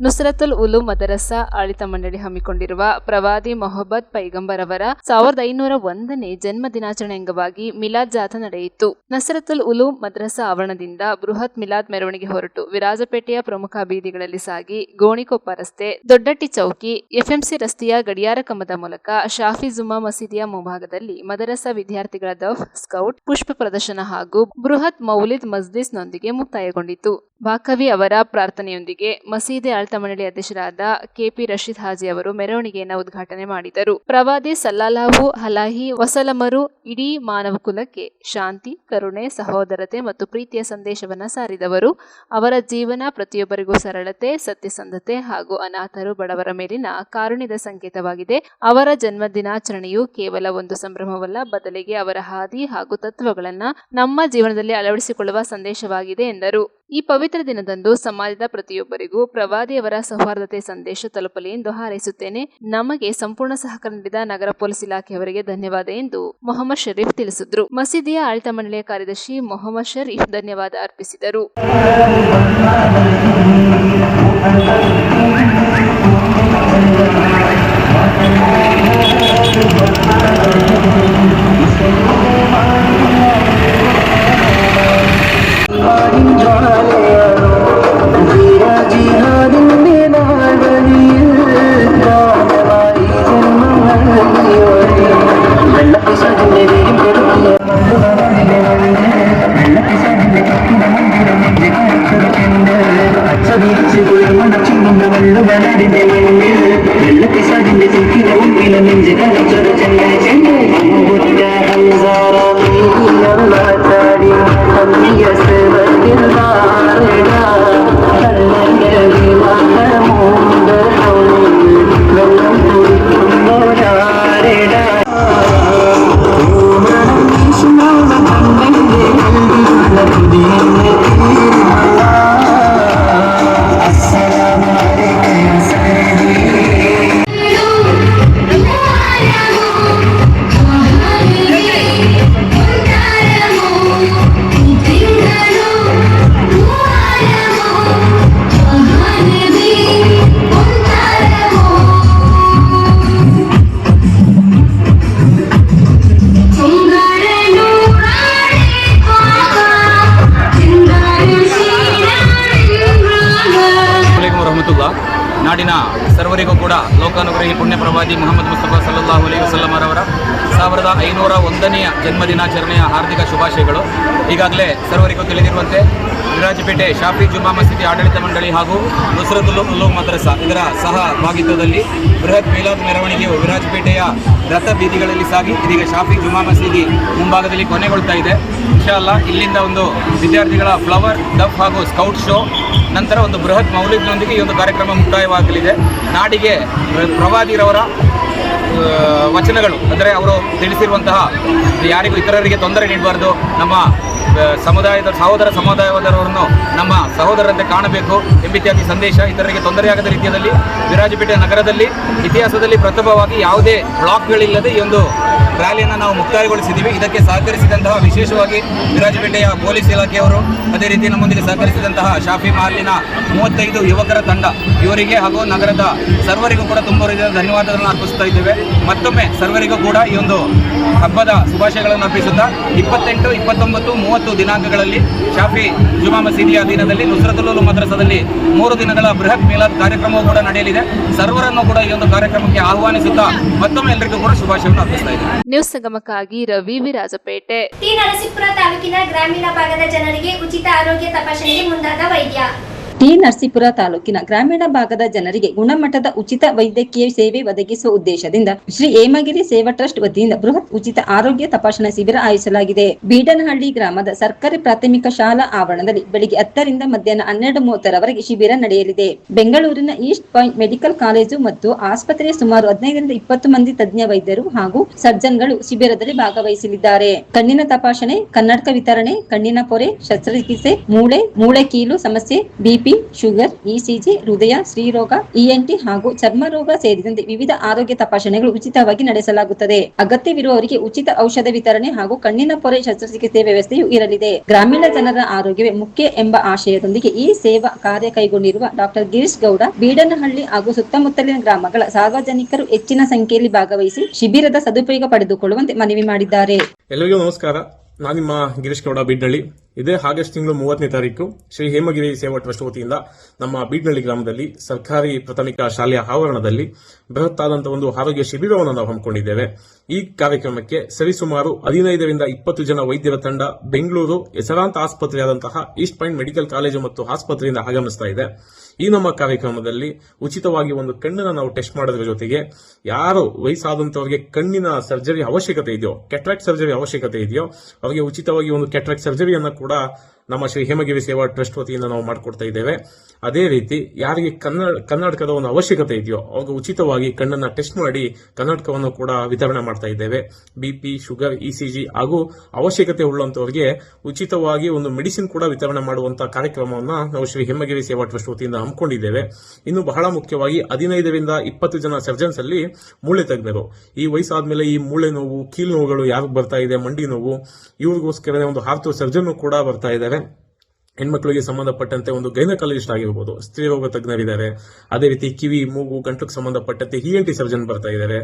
ನುಸ್ರತುಲ್ ಉಲೂಮ್ ಮದರಸಾ ಆಡಳಿತ ಮಂಡಳಿ ಹಮ್ಮಿಕೊಂಡಿರುವ ಪ್ರವಾದಿ ಮೊಹಮ್ಮದ್ ಪೈಗಂಬರ್ ಅವರ 1501ನೇ ಜನ್ಮ ದಿನಾಚರಣೆ ಅಂಗವಾಗಿ ಮಿಲಾದ್ ಜಾಥಾ ನಡೆಯಿತು. ನಸ್ರತುಲ್ ಉಲೂಮ್ ಮದ್ರಸಾ ಆವರಣದಿಂದ ಬೃಹತ್ ಮಿಲಾದ್ ಮೆರವಣಿಗೆ ಹೊರಟು ವಿರಾಜಪೇಟೆಯ ಪ್ರಮುಖ ಬೀದಿಗಳಲ್ಲಿ ಸಾಗಿ ಗೋಣಿಕೊಪ್ಪ ರಸ್ತೆ, ದೊಡ್ಡಟ್ಟಿ ಚೌಕಿ, ಎಫ್ಎಂಸಿ ರಸ್ತೆಯ ಗಡಿಯಾರ ಕಂಬದ ಮೂಲಕ ಶಾಫಿ ಜುಮ್ಮಾ ಮಸೀದಿಯ ಮುಂಭಾಗದಲ್ಲಿ ಮದರಸಾ ವಿದ್ಯಾರ್ಥಿಗಳ ದಫ್, ಸ್ಕೌಟ್, ಪುಷ್ಪ ಪ್ರದರ್ಶನ ಹಾಗೂ ಬೃಹತ್ ಮೌಲಿದ್ ಮಜ್ಲಿಸ್ನೊಂದಿಗೆ ಮುಕ್ತಾಯಗೊಂಡಿತು. ಬಾಕವಿ ಅವರ ಪ್ರಾರ್ಥನೆಯೊಂದಿಗೆ ಮಸೀದಿ ಆಡಳಿತ ಮಂಡಳಿ ಅಧ್ಯಕ್ಷರಾದ ಕೆಪಿ ರಶೀದ್ ಹಾಜಿ ಅವರು ಮೆರವಣಿಗೆಯನ್ನು ಉದ್ಘಾಟನೆ ಮಾಡಿದರು. ಪ್ರವಾದಿ ಸಲ್ಲಲ್ಲಾಹು ಅಲೈಹಿ ವಸಲ್ಲಮರು ಇಡೀ ಮಾನವ ಕುಲಕ್ಕೆ ಶಾಂತಿ, ಕರುಣೆ, ಸಹೋದರತೆ ಮತ್ತು ಪ್ರೀತಿಯ ಸಂದೇಶವನ್ನು ಸಾರಿದವರು. ಅವರ ಜೀವನ ಪ್ರತಿಯೊಬ್ಬರಿಗೂ ಸರಳತೆ, ಸತ್ಯಸಂಧತೆ ಹಾಗೂ ಅನಾಥರು, ಬಡವರ ಮೇಲಿನ ಕಾರುಣ್ಯದ ಸಂಕೇತವಾಗಿದೆ. ಅವರ ಜನ್ಮ ದಿನಾಚರಣೆಯು ಕೇವಲ ಒಂದು ಸಂಭ್ರಮವಲ್ಲ, ಬದಲಿಗೆ ಅವರ ಹಾದಿ ಹಾಗೂ ತತ್ವಗಳನ್ನು ನಮ್ಮ ಜೀವನದಲ್ಲಿ ಅಳವಡಿಸಿಕೊಳ್ಳುವ ಸಂದೇಶವಾಗಿದೆ ಎಂದರು. ಈ ಪವಿತ್ರ ದಿನದಂದು ಸಮಾಜದ ಪ್ರತಿಯೊಬ್ಬರಿಗೂ ಪ್ರವಾದಿಯವರ ಸೌಹಾರ್ದತೆ ಸಂದೇಶ ತಲುಪಲಿ ಎಂದು ಹಾರೈಸುತ್ತೇನೆ. ನಮಗೆ ಸಂಪೂರ್ಣ ಸಹಕಾರ ನೀಡಿದ ನಗರ ಪೊಲೀಸ್ ಇಲಾಖೆಯವರಿಗೆ ಧನ್ಯವಾದ ಎಂದು ಮೊಹಮ್ಮದ್ ಶರೀಫ್ ತಿಳಿಸಿದರು. ಮಸೀದಿಯ ಆಡಳಿತ ಮಂಡಳಿಯ ಕಾರ್ಯದರ್ಶಿ ಮೊಹಮ್ಮದ್ ಶರೀಫ್ ಧನ್ಯವಾದ ಅರ್ಪಿಸಿದರು. ನಾಡಿನ ಸರ್ವರಿಗೂ ಕೂಡ ಲೋಕಾನುಗ್ರಹಿ ಪುಣ್ಯ ಪ್ರವಾದಿ ಮುಹಮ್ಮದ್ ಮುಸ್ತಫಾ ಸಲ್ಲಲ್ಲಾಹು ಅಲೈಹಿ ವಸಲ್ಲಂ ಅವರ 1501ನೇ ಜನ್ಮ ದಿನಾಚರಣೆಯ ಹಾರ್ದಿಕ ಶುಭಾಶಯಗಳು. ಈಗಾಗಲೇ ಸರ್ವರಿಗೂ ತಿಳಿದಿರುವಂತೆ ವಿರಾಜಪೇಟೆ ಶಾಫಿ ಜುಮ್ಮಾ ಮಸೀದಿ ಆಡಳಿತ ಮಂಡಳಿ ಹಾಗೂ ನುಸ್ರತುಲ್ ಉಲೂಮ್ ಮದ್ರಸಾ ಇದರ ಸಹ ಭಾಗಿತ್ವದಲ್ಲಿ ಬೃಹತ್ ಮೀಲಾದ್ ಮೆರವಣಿಗೆಯು ವಿರಾಜಪೇಟೆಯ ರಥ ಬೀದಿಗಳಲ್ಲಿ ಸಾಗಿ ಇದೀಗ ಶಾಫಿ ಜುಮ್ಮಾ ಮಸೀದಿ ಮುಂಭಾಗದಲ್ಲಿ ಕೊನೆಗೊಳ್ತಾ ಇದೆ. ಇನ್ಶಾ ಅಲ್ಲಾ ಇಲ್ಲಿಂದ ಒಂದು ವಿದ್ಯಾರ್ಥಿಗಳ ಫ್ಲವರ್, ಡಫ್ ಹಾಗೂ ಸ್ಕೌಟ್ ಶೋ, ನಂತರ ಒಂದು ಬೃಹತ್ ಮೌಲಿದ್ನೊಂದಿಗೆ ಈ ಒಂದು ಕಾರ್ಯಕ್ರಮ ಮುಕ್ತಾಯವಾಗಲಿದೆ. ನಾಡಿಗೆ ಪ್ರವಾದಿರವರ ವಚನಗಳು ಅಂದರೆ ಅವರು ತಿಳಿಸಿರುವಂತಹ ಯಾರಿಗೂ ಇತರರಿಗೆ ತೊಂದರೆ ನೀಡಬಾರ್ದು, ನಮ್ಮ ಸಮುದಾಯದ ಸಹೋದರ ಸಮುದಾಯದವರನ್ನು ನಮ್ಮ ಸಹೋದರರಂತೆ ಕಾಣಬೇಕು ಎಂಬಿತ್ಯಾದಿ ಸಂದೇಶ, ಇತರರಿಗೆ ತೊಂದರೆಯಾಗದ ರೀತಿಯಲ್ಲಿ ವಿರಾಜಪೇಟೆ ನಗರದಲ್ಲಿ ಇತಿಹಾಸದಲ್ಲಿ ಪ್ರಥಮವಾಗಿ ಯಾವುದೇ ಬ್ಲಾಕ್ಗಳಿಲ್ಲದೆ ಈ ಒಂದು ರ್ಯಾಲಿಯನ್ನು ನಾವು ಮುಕ್ತಾಯಗೊಳಿಸಿದ್ದೀವಿ. ಇದಕ್ಕೆ ಸಹಕರಿಸಿದಂತಹ ವಿಶೇಷವಾಗಿ ವಿರಾಜಪೇಟೆಯ ಪೊಲೀಸ್ ಇಲಾಖೆಯವರು, ಅದೇ ರೀತಿ ನಮ್ಮೊಂದಿಗೆ ಸಹಕರಿಸಿದಂತಹ ಶಾಫಿ ಮಹಲಿನ 35 ಯುವಕರ ತಂಡ, ಇವರಿಗೆ ಹಾಗೂ ನಗರದ ಸರ್ವರಿಗೂ ಕೂಡ ತುಂಬ ರೀತಿಯ ಧನ್ಯವಾದಗಳನ್ನು ಅರ್ಪಿಸ್ತಾ ಇದ್ದೇವೆ. ಮತ್ತೊಮ್ಮೆ ಸರ್ವರಿಗೂ ಕೂಡ ಈ ಒಂದು ಹಬ್ಬದ ಶುಭಾಶಯಗಳನ್ನು ಅರ್ಪಿಸುತ್ತಾ 28, 29, 30 ದಿನಾಂಕಗಳಲ್ಲಿ ಶಾಫಿ ಜುಮ್ಮಾ ಮಸೀದಿಯ ಅಧೀನದಲ್ಲಿ ನುಸ್ರತುಲ್ ಉಲೂಮ್ ಮದ್ರಸಾದಲ್ಲಿ 3 ದಿನಗಳ ಬೃಹತ್ ಮೀಲಾದ್ ಕಾರ್ಯಕ್ರಮವೂ ಕೂಡ ನಡೆಯಲಿದೆ. ಸರ್ವರನ್ನು ಕೂಡ ಈ ಒಂದು ಕಾರ್ಯಕ್ರಮಕ್ಕೆ ಆಹ್ವಾನಿಸುತ್ತಾ ಮತ್ತೊಮ್ಮೆ ಎಲ್ಲರಿಗೂ ಕೂಡ ಶುಭಾಶಯವನ್ನು ಅರ್ಪಿಸ್ತಾ ಇದ್ದೇವೆ. ನ್ಯೂಸ್ ಸಂಗಮಕ್ಕಾಗಿ ರವಿ, ವಿರಾಜಪೇಟೆ. ಟಿ ನರಸೀಪುರ ತಾಲೂಕಿನ ಗ್ರಾಮೀಣ ಭಾಗದ ಜನರಿಗೆ ಉಚಿತ ಆರೋಗ್ಯ ತಪಾಸಣೆಗೆ ಮುಂದಾದ ವೈದ್ಯ. ಟಿ ನರಸೀಪುರ ತಾಲೂಕಿನ ಗ್ರಾಮೀಣ ಭಾಗದ ಜನರಿಗೆ ಗುಣಮಟ್ಟದ ಉಚಿತ ವೈದ್ಯಕೀಯ ಸೇವೆ ಒದಗಿಸುವ ಉದ್ದೇಶದಿಂದ ಶ್ರೀ ಹೇಮಗಿರಿ ಸೇವಾ ಟ್ರಸ್ಟ್ ವತಿಯಿಂದ ಬೃಹತ್ ಉಚಿತ ಆರೋಗ್ಯ ತಪಾಸಣಾ ಶಿಬಿರ ಆಯೋಜಿಸಲಾಗಿದೆ. ಬೀಡನಹಳ್ಳಿ ಗ್ರಾಮದ ಸರ್ಕಾರಿ ಪ್ರಾಥಮಿಕ ಶಾಲಾ ಆವರಣದಲ್ಲಿ ಬೆಳಿಗ್ಗೆ 10 ರಿಂದ ಮಧ್ಯಾಹ್ನ 12:30 ಶಿಬಿರ ನಡೆಯಲಿದೆ. ಬೆಂಗಳೂರಿನ ಈಸ್ಟ್ ಪಾಯಿಂಟ್ ಮೆಡಿಕಲ್ ಕಾಲೇಜು ಮತ್ತು ಆಸ್ಪತ್ರೆಯ ಸುಮಾರು 15 ರಿಂದ 20 ಮಂದಿ ತಜ್ಞ ವೈದ್ಯರು ಹಾಗೂ ಸರ್ಜನ್ಗಳು ಶಿಬಿರದಲ್ಲಿ ಭಾಗವಹಿಸಲಿದ್ದಾರೆ. ಕಣ್ಣಿನ ತಪಾಸಣೆ, ಕನ್ನಡಕ ವಿತರಣೆ, ಕಣ್ಣಿನ ಪೊರೆ, ಶಸ್ತ್ರಚಿಕಿತ್ಸೆ, ಮೂಳೆ ಕೀಲು ಸಮಸ್ಯೆ, ಬಿಪಿ, ಬಿಪಿ, ಶುಗರ್, ಇಸಿಜಿ, ಹೃದಯ, ಸ್ತ್ರೀರೋಗ, ಇಎನ್ಟಿ ಹಾಗೂ ಚರ್ಮ ರೋಗ ಸೇರಿದಂತೆ ವಿವಿಧ ಆರೋಗ್ಯ ತಪಾಸಣೆಗಳು ಉಚಿತವಾಗಿ ನಡೆಸಲಾಗುತ್ತದೆ. ಅಗತ್ಯವಿರುವವರಿಗೆ ಉಚಿತ ಔಷಧ ವಿತರಣೆ ಹಾಗೂ ಕಣ್ಣಿನ ಪೊರೆ ಶಸ್ತ್ರಚಿಕಿತ್ಸೆ ವ್ಯವಸ್ಥೆಯೂ ಇರಲಿದೆ. ಗ್ರಾಮೀಣ ಜನರ ಆರೋಗ್ಯವೇ ಮುಖ್ಯ ಎಂಬ ಆಶಯದೊಂದಿಗೆ ಈ ಸೇವಾ ಕಾರ್ಯ ಕೈಗೊಂಡಿರುವ ಡಾಕ್ಟರ್ ಗಿರೀಶ್ ಗೌಡ ಬೀಡನಹಳ್ಳಿ ಹಾಗೂ ಸುತ್ತಮುತ್ತಲಿನ ಗ್ರಾಮಗಳ ಸಾರ್ವಜನಿಕರು ಹೆಚ್ಚಿನ ಸಂಖ್ಯೆಯಲ್ಲಿ ಭಾಗವಹಿಸಿ ಶಿಬಿರದ ಸದುಪಯೋಗ ಪಡೆದುಕೊಳ್ಳುವಂತೆ ಮನವಿ ಮಾಡಿದ್ದಾರೆ. ಎಲ್ಲರಿಗೂ ನಮಸ್ಕಾರ. ನಾನು ನಿಮ್ಮ ಗಿರೀಶ್ ಗೌಡ ಬೀಡ್ನಳ್ಳಿ. ಇದೇ ಆಗಸ್ಟ್ ತಿಂಗಳು 30ನೇ ತಾರೀಕು ಶ್ರೀ ಹೇಮಗಿರಿ ಸೇವಾ ಟ್ರಸ್ಟ್ ವತಿಯಿಂದ ನಮ್ಮ ಬೀಡ್ನಳ್ಳಿ ಗ್ರಾಮದಲ್ಲಿ ಸರ್ಕಾರಿ ಪ್ರಾಥಮಿಕ ಶಾಲೆಯ ಆವರಣದಲ್ಲಿ ಬೃಹತ್ತಾದಂತಹ ಒಂದು ಆರೋಗ್ಯ ಶಿಬಿರವನ್ನು ನಾವು ಹಮ್ಮಿಕೊಂಡಿದ್ದೇವೆ. ಈ ಕಾರ್ಯಕ್ರಮಕ್ಕೆ ಸರಿಸುಮಾರು 15ರಿಂದ 20 ಜನ ವೈದ್ಯರ ತಂಡ ಬೆಂಗಳೂರು ಹೆಸರಾಂತ ಆಸ್ಪತ್ರೆಯಾದಂತಹ ಈಸ್ಟ್ ಪಾಯಿಂಟ್ ಮೆಡಿಕಲ್ ಕಾಲೇಜು ಮತ್ತು ಆಸ್ಪತ್ರೆಯಿಂದ ಆಗಮಿಸ್ತಾ ಇದೆ. ಈ ನಮ್ಮ ಕಾರ್ಯಕ್ರಮದಲ್ಲಿ ಉಚಿತವಾಗಿ ಒಂದು ಕಣ್ಣನ್ನು ನಾವು ಟೆಸ್ಟ್ ಮಾಡೋದ್ರ ಜೊತೆಗೆ ಯಾರು ವಯಸ್ಸಾದಂತವರಿಗೆ ಕಣ್ಣಿನ ಸರ್ಜರಿ ಅವಶ್ಯಕತೆ ಇದೆಯೋ, ಕೆಟ್ರಾಕ್ಟ್ ಸರ್ಜರಿ ಅವಶ್ಯಕತೆ ಇದೆಯೋ ಅವರಿಗೆ ಉಚಿತವಾಗಿ ಒಂದು ಕೆಟ್ರಾಕ್ಟ್ ಸರ್ಜರಿಯನ್ನು ಕೂಡ ನಮ್ಮ ಶ್ರೀ ಹೇಮಗಿರಿ ಸೇವಾ ಟ್ರಸ್ಟ್ ವತಿಯಿಂದ ನಾವು ಮಾಡಿಕೊಡ್ತಾ ಇದ್ದೇವೆ. ಅದೇ ರೀತಿ ಯಾರಿಗೆ ಕನ್ನಡಕದ ಒಂದು ಅವಶ್ಯಕತೆ ಇದೆಯೋ ಅವ್ರಿಗೆ ಉಚಿತವಾಗಿ ಕಣ್ಣನ್ನ ಟೆಸ್ಟ್ ಮಾಡಿ ಕನ್ನಡಕವನ್ನು ಕೂಡ ವಿತರಣೆ ಮಾಡ್ತಾ ಇದ್ದೇವೆ. ಬಿಪಿ, ಶುಗರ್, ಇಸಿಜಿ ಹಾಗೂ ಅವಶ್ಯಕತೆ ಉಳ್ಳಂತವರಿಗೆ ಉಚಿತವಾಗಿ ಒಂದು ಮೆಡಿಸಿನ್ ಕೂಡ ವಿತರಣೆ ಮಾಡುವಂತಹ ಕಾರ್ಯಕ್ರಮವನ್ನು ನಾವು ಶ್ರೀ ಹೇಮಗಿರಿ ಸೇವಾ ಟ್ರಸ್ಟ್ ವತಿಯಿಂದ ಹಮ್ಮಿಕೊಂಡಿದ್ದೇವೆ. ಇನ್ನು ಬಹಳ ಮುಖ್ಯವಾಗಿ 15ರಿಂದ 20 ಜನ ಸರ್ಜನ್ಸ್ ಅಲ್ಲಿ ಮೂಳೆ ತಜ್ಞರು. ಈ ವಯಸ್ಸಾದ್ಮೇಲೆ ಈ ಮೂಳೆ ನೋವು, ಕೀಲು ನೋವುಗಳು ಯಾರಿಗೆ ಬರ್ತಾ ಇದೆ, ಮಂಡಿ ನೋವು, ಇವ್ರಿಗೋಸ್ಕರ ಒಂದು ಆರ್ಥೋ ಸರ್ಜನ್ ಕೂಡ ಬರ್ತಾ ಇದ್ದಾರೆ. ಹೆಣ್ಮಕ್ಳಿಗೆ ಸಂಬಂಧಪಟ್ಟಂತೆ ಒಂದು ಗೈನಕಾಲಜಿಸ್ಟ್ ಆಗಿರ್ಬೋದು, ಸ್ತ್ರೀ ರೋಗ ತಜ್ಞರಿದ್ದಾರೆ. ಅದೇ ರೀತಿ ಕಿವಿ, ಮೂಗು, ಗಂಟಕ್ಕೆ ಸಂಬಂಧಪಟ್ಟಂತೆ ಇಎನ್ಟಿ ಸರ್ಜನ್ ಬರ್ತಾ ಇದ್ದಾರೆ.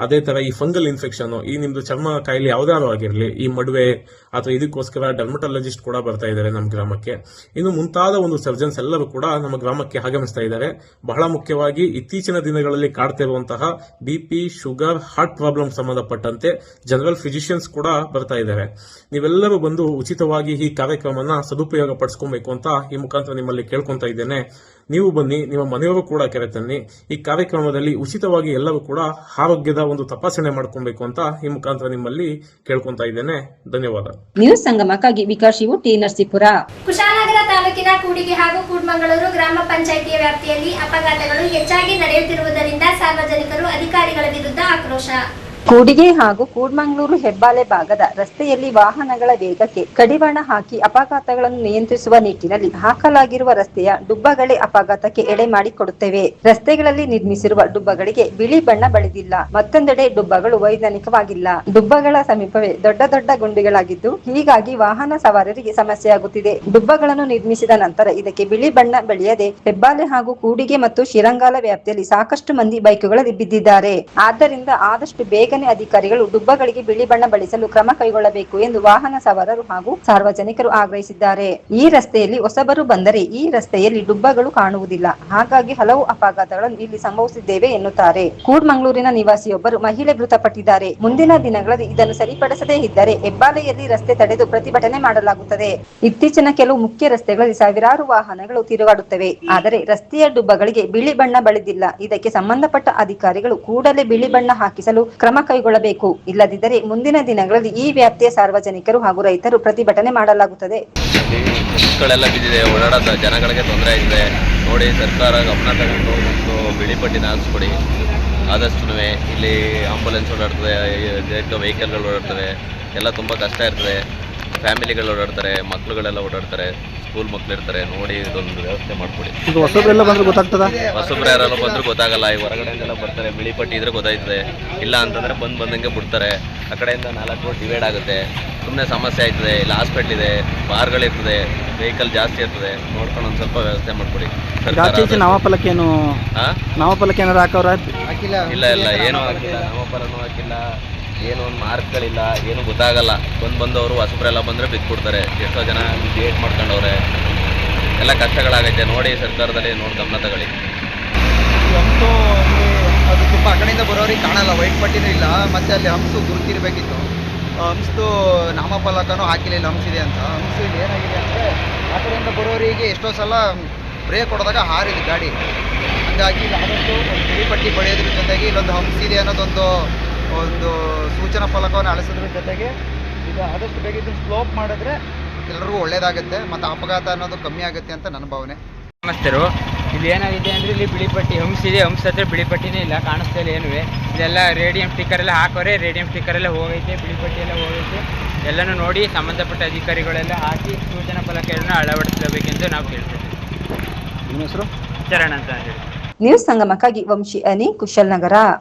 ಅದೇ ತರ ಈ ಫಂಗಲ್ ಇನ್ಫೆಕ್ಷನ್, ಈ ನಿಮ್ದು ಚರ್ಮ ಕಾಯಿಲೆ ಯಾವ್ದಾದ್ರು ಆಗಿರಲಿ, ಈ ಮಡುವೆ ಅಥವಾ ಇದಕ್ಕೋಸ್ಕರ ಡರ್ಮಟಾಲಜಿಸ್ಟ್ ಕೂಡ ಬರ್ತಾ ಇದ್ದಾರೆ ನಮ್ಮ ಗ್ರಾಮಕ್ಕೆ. ಇನ್ನು ಮುಂತಾದ ಒಂದು ಸರ್ಜನ್ಸ್ ಎಲ್ಲರೂ ಕೂಡ ನಮ್ಮ ಗ್ರಾಮಕ್ಕೆ ಆಗಮಿಸ್ತಾ ಇದ್ದಾರೆ. ಬಹಳ ಮುಖ್ಯವಾಗಿ ಇತ್ತೀಚಿನ ದಿನಗಳಲ್ಲಿ ಕಾಡ್ತಾ ಇರುವಂತಹ ಬಿಪಿ, ಶುಗರ್, ಹಾರ್ಟ್ ಪ್ರಾಬ್ಲಮ್ ಸಂಬಂಧಪಟ್ಟಂತೆ ಜನರಲ್ ಫಿಸಿಷಿಯನ್ಸ್ ಕೂಡ ಬರ್ತಾ ಇದ್ದಾರೆ. ನೀವೆಲ್ಲರೂ ಬಂದು ಉಚಿತವಾಗಿ ಈ ಕಾರ್ಯಕ್ರಮನ ಸದುಪಯೋಗ ಪಡಿಸ್ಕೊಬೇಕು ಅಂತ ಈ ಮುಖಾಂತರ ನಿಮ್ಮಲ್ಲಿ ಕೇಳ್ಕೊಂತಾ ಇದ್ದೇನೆ. ನೀವು ಬನ್ನಿ, ನಿಮ್ಮ ಮನೆಯವರು ಕೂಡ ಕರೆತನ್ನಿ. ಈ ಕಾರ್ಯಕ್ರಮದಲ್ಲಿ ಉಚಿತವಾಗಿ ಎಲ್ಲರೂ ಕೂಡ ಆರೋಗ್ಯದ ಒಂದು ತಪಾಸಣೆ ಮಾಡ್ಕೊಬೇಕು ಅಂತ ಈ ಮುಖಾಂತರ ನಿಮ್ಮಲ್ಲಿ ಕೇಳ್ಕೊಂತಾ ಇದ್ದೇನೆ. ಧನ್ಯವಾದ. ನ್ಯೂಸ್ ಸಂಗಮಕ್ಕಾಗಿ ವಿಕಾಸ್ ಶಿವು, ಟಿ ನರಸೀಪುರ. ಕುಶಾಲನಗರ ತಾಲೂಕಿನ ಕೂಡಿಗೆ ಹಾಗೂ ಕೂಡ್ಮಂಗಳೂರು ಗ್ರಾಮ ಪಂಚಾಯಿತಿಯ ವ್ಯಾಪ್ತಿಯಲ್ಲಿ ಅಪಘಾತಗಳು ಹೆಚ್ಚಾಗಿ ನಡೆಯುತ್ತಿರುವುದರಿಂದ ಸಾರ್ವಜನಿಕರು ಅಧಿಕಾರಿಗಳ ವಿರುದ್ಧ ಆಕ್ರೋಶ. ಕೂಡಿಗೆ ಹಾಗೂ ಕೂಡ್ಮಂಗ್ಳೂರು ಹೆಬ್ಬಾಲೆ ಭಾಗದ ರಸ್ತೆಯಲ್ಲಿ ವಾಹನಗಳ ವೇಗಕ್ಕೆ ಕಡಿವಾಣ ಹಾಕಿ ಅಪಘಾತಗಳನ್ನು ನಿಯಂತ್ರಿಸುವ ನಿಟ್ಟಿನಲ್ಲಿ ಹಾಕಲಾಗಿರುವ ರಸ್ತೆಯ ಡುಬ್ಬಗಳೇ ಅಪಘಾತಕ್ಕೆ ಎಡೆ ಮಾಡಿಕೊಡುತ್ತವೆ. ರಸ್ತೆಗಳಲ್ಲಿ ನಿರ್ಮಿಸಿರುವ ಡುಬ್ಬಗಳಿಗೆ ಬಿಳಿ ಬಣ್ಣ ಬಳಿದಿಲ್ಲ. ಮತ್ತೊಂದೆಡೆ ಡುಬ್ಬಗಳು ವೈಜ್ಞಾನಿಕವಾಗಿಲ್ಲ. ಡುಬ್ಬಗಳ ಸಮೀಪವೇ ದೊಡ್ಡ ದೊಡ್ಡ ಗುಂಡಿಗಳಾಗಿದ್ದು ಹೀಗಾಗಿ ವಾಹನ ಸವಾರರಿಗೆ ಸಮಸ್ಯೆಯಾಗುತ್ತಿದೆ. ಡುಬ್ಬಗಳನ್ನು ನಿರ್ಮಿಸಿದ ನಂತರ ಇದಕ್ಕೆ ಬಿಳಿ ಬಣ್ಣ ಬಳಿಯದೆ ಹೆಬ್ಬಾಲೆ ಹಾಗೂ ಕೂಡಿಗೆ ಮತ್ತು ಶಿರಂಗಾಲ ವ್ಯಾಪ್ತಿಯಲ್ಲಿ ಸಾಕಷ್ಟು ಮಂದಿ ಬೈಕುಗಳಲ್ಲಿ ಬಿದ್ದಿದ್ದಾರೆ. ಆದ್ದರಿಂದ ಆದಷ್ಟು ಬೇಗ ಅಧಿಕಾರಿಗಳು ಡುಬ್ಬಗಳಿಗೆ ಬಿಳಿ ಬಣ್ಣ ಬಳಿಸಲು ಕ್ರಮ ಕೈಗೊಳ್ಳಬೇಕು ಎಂದು ವಾಹನ ಸವಾರರು ಹಾಗೂ ಸಾರ್ವಜನಿಕರು ಆಗ್ರಹಿಸಿದ್ದಾರೆ. ಈ ರಸ್ತೆಯಲ್ಲಿ ಹೊಸಬರು ಬಂದರೆ ಈ ರಸ್ತೆಯಲ್ಲಿ ಡುಬ್ಬಗಳು ಕಾಣುವುದಿಲ್ಲ. ಹಾಗಾಗಿ ಹಲವು ಅಪಘಾತಗಳನ್ನು ಇಲ್ಲಿ ಸಂಭವಿಸಿದ್ದೇವೆ ಎನ್ನುತ್ತಾರೆ. ಕೂಡ್ಮಂಗ್ಳೂರಿನ ನಿವಾಸಿಯೊಬ್ಬರು ಮಹಿಳೆ ಮೃತಪಟ್ಟಿದ್ದಾರೆ. ಮುಂದಿನ ದಿನಗಳಲ್ಲಿ ಇದನ್ನು ಸರಿಪಡಿಸದೇ ಇದ್ದರೆ ಹೆಬ್ಬಾಲೆಯಲ್ಲಿ ರಸ್ತೆ ತಡೆದು ಪ್ರತಿಭಟನೆ ಮಾಡಲಾಗುತ್ತದೆ. ಇತ್ತೀಚಿನ ಕೆಲವು ಮುಖ್ಯ ರಸ್ತೆಗಳಲ್ಲಿ ಸಾವಿರಾರು ವಾಹನಗಳು ತಿರುಗಾಡುತ್ತವೆ. ಆದರೆ ರಸ್ತೆಯ ಡುಬ್ಬಗಳಿಗೆ ಬಿಳಿ ಬಣ್ಣ ಬಳಿದಿಲ್ಲ. ಇದಕ್ಕೆ ಸಂಬಂಧಪಟ್ಟ ಅಧಿಕಾರಿಗಳು ಕೂಡಲೇ ಬಿಳಿ ಬಣ್ಣ ಹಾಕಿಸಲು ಕ್ರಮ ಕೈಗೊಳ್ಳಬೇಕು. ಇಲ್ಲದಿದ್ದರೆ ಮುಂದಿನ ದಿನಗಳಲ್ಲಿ ಈ ವ್ಯಾಪ್ತಿಯ ಸಾರ್ವಜನಿಕರು ಹಾಗೂ ರೈತರು ಪ್ರತಿಭಟನೆ ಮಾಡಲಾಗುತ್ತದೆ. ಗಳೆಲ್ಲ ಬಿದ್ದಿದೆ, ಓಡಾಡೋದು ಜನಗಳಿಗೆ ತೊಂದರೆ ಆಗಿದೆ. ನೋಡಿ, ಸರ್ಕಾರ ಗಮನ ತಗೊಂಡು ಒಂದು ಬಿಳಿ ಪಟ್ಟಿನ ಹಾಕಿಸ್ಕೊಡಿ. ಆದಷ್ಟು ಇಲ್ಲಿ ಆಂಬುಲೆನ್ಸ್ ಓಡಾಡ್ತದೆ, ವೆಹಿಕಲ್ಗಳು ಓಡಾಡ್ತವೆ, ಎಲ್ಲ ತುಂಬ ಕಷ್ಟ ಇರ್ತದೆ. ಫ್ಯಾಮಿಲಿಗಳು ಓಡಾಡ್ತಾರೆ, ಮಕ್ಕಳುಗಳೆಲ್ಲ ಓಡಾಡ್ತಾರೆ, ಸ್ಕೂಲ್ ಮಕ್ಳು ಇರ್ತಾರೆ. ನೋಡಿ, ಇದೊಂದು ವ್ಯವಸ್ಥೆ ಮಾಡ್ಕೊಡಿ. ಈಗ ಹೊಸಬ್ರೆಲ್ಲ ಬಂದ್ರೆ ಗೊತ್ತಾಗ್ತದ? ಹೊಸಬ್ರು ಯಾರೆಲ್ಲ ಬಂದರೂ ಗೊತ್ತಾಗಲ್ಲ. ಈ ಹೊರಗಡೆಯಿಂದೆಲ್ಲ ಬರ್ತಾರೆ, ಬಿಳಿ ಪಟ್ಟಿ ಇದ್ರೆ ಗೊತ್ತಾಯ್ತದೆ. ಇಲ್ಲ ಅಂತಂದರೆ ಬಂದಂಗೆ ಬಿಡ್ತಾರೆ. ಆ ಕಡೆಯಿಂದ 4 ರೋಡ್ ಡಿವೈಡ್ ಆಗುತ್ತೆ, ಸುಮ್ಮನೆ ಸಮಸ್ಯೆ ಆಯ್ತದೆ. ಇಲ್ಲಿ ಹಾಸ್ಪಿಟ್ಲ್ ಇದೆ, ಬಾರ್ಗಳಿರ್ತದೆ, ವೆಹಿಕಲ್ ಜಾಸ್ತಿ ಇರ್ತದೆ. ನೋಡ್ಕೊಂಡು ಒಂದು ಸ್ವಲ್ಪ ವ್ಯವಸ್ಥೆ ಮಾಡ್ಕೊಡಿ. ನಾಮಫಲಕ್ಕೆ ಏನಾರು ಹಾಕವ್ರ? ಇಲ್ಲ ಏನೂ ಹಾಕಿಲ್ಲ, ನಾಮಫಲನೂ ಹಾಕಿಲ್ಲ, ಏನೋ ಒಂದು ಮಾರ್ಕ್ಗಳಿಲ್ಲ, ಏನೂ ಗೊತ್ತಾಗಲ್ಲ. ಬಂದವರು ಹೊಸಬ್ರೆಲ್ಲ ಬಂದರೆ ಬಿದ್ದುಬಿಡ್ತಾರೆ. ಎಷ್ಟೋ ಜನ ವೇಟ್ ಮಾಡ್ಕೊಂಡವ್ರೆ, ಎಲ್ಲ ಕಷ್ಟಗಳಾಗೈತೆ. ನೋಡಿ, ಸರ್ಕಾರದಲ್ಲಿ ನೋಡಿ ಗಮನ ತಗೊಳ್ಳಿ. ಹಂಸು ಅದು ತುಂಬ ಆ ಕಡೆಯಿಂದ ಬರೋರಿಗೆ ಕಾಣಲ್ಲ, ವೈಟ್ ಪಟ್ಟಿನೂ ಇಲ್ಲ. ಮತ್ತು ಅಲ್ಲಿ ಹಂಸು ಗುರುತಿರಬೇಕಿತ್ತು. ಹಂಸದು ನಾಮಫಲಕನೂ ಹಾಕಿಲ್ಲ, ಹಂಸಿದೆ ಅಂತ. ಹಂಸು ಇಲ್ಲಿ ಏನಾಗಿದೆ ಅಂದರೆ ಆ ಕಡೆಯಿಂದ ಬರೋರಿಗೆ ಎಷ್ಟೋ ಸಲ ಬ್ರೇಕ್ ಹೊಡೆದಾಗ ಹಾರಿದೆ ಗಾಡಿ. ಹಂಗಾಗಿ ಆದಷ್ಟು ಬಿಳಿ ಪಟ್ಟಿ ಬಳಿಯೋದ್ರ ಜೊತೆಗೆ ಇಲ್ಲೊಂದು ಹಂಸಿದೆ ಅನ್ನೋದೊಂದು ಸೂಚನಾ ಫಲಕವನ್ನು ಅಳಿಸೋದ್ರ ಜೊತೆಗೆ ಇದು ಆದಷ್ಟು ಬೇಗ ಇದನ್ನು ಸ್ಲೋಪ್ ಮಾಡಿದ್ರೆ ಎಲ್ಲರಿಗೂ ಒಳ್ಳೇದಾಗುತ್ತೆ ಮತ್ತು ಅಪಘಾತ ಅನ್ನೋದು ಕಮ್ಮಿ ಆಗುತ್ತೆ ಅಂತ ನನ್ನ ಭಾವನೆ. ನಮಸ್ತೆರು. ಇಲ್ಲಿ ಏನಾಗಿದೆ ಅಂದರೆ ಇಲ್ಲಿ ಬಿಳಿ ಪಟ್ಟಿ ಹಂಸಿದೆ, ಹಂಸ ಹತ್ರ ಬಿಳಿ ಪಟ್ಟಿನೇ ಇಲ್ಲ, ಕಾಣಿಸ್ತಾ ಇಲ್ಲ ಏನೂ. ಇದೆಲ್ಲ ರೇಡಿಯಂ ಸ್ಟಿಕ್ಕರೆಲ್ಲ ಹಾಕೋರೆ, ರೇಡಿಯಂ ಸ್ಟಿಕ್ಕರೆಲ್ಲ ಹೋಗೈತೆ, ಬಿಳಿ ಪಟ್ಟಿ ಎಲ್ಲ ಹೋಗೈತೆ. ಎಲ್ಲನೂ ನೋಡಿ ಸಂಬಂಧಪಟ್ಟ ಅಧಿಕಾರಿಗಳೆಲ್ಲ ಹಾಕಿ ಸೂಚನಾ ಫಲಕಗಳನ್ನು ಅಳವಡಿಸಬೇಕೆಂದು ನಾವು ಕೇಳ್ತೇವೆ. ನಿಮ್ಮ ಹೆಸರು? ಚರಣ್ ಅಂತ ಹೇಳಿ. ನ್ಯೂಸ್ ಸಂಗಮಕ್ಕಾಗಿ ವಂಶಿ ಅನಿ, ಕುಶಾಲನಗರ.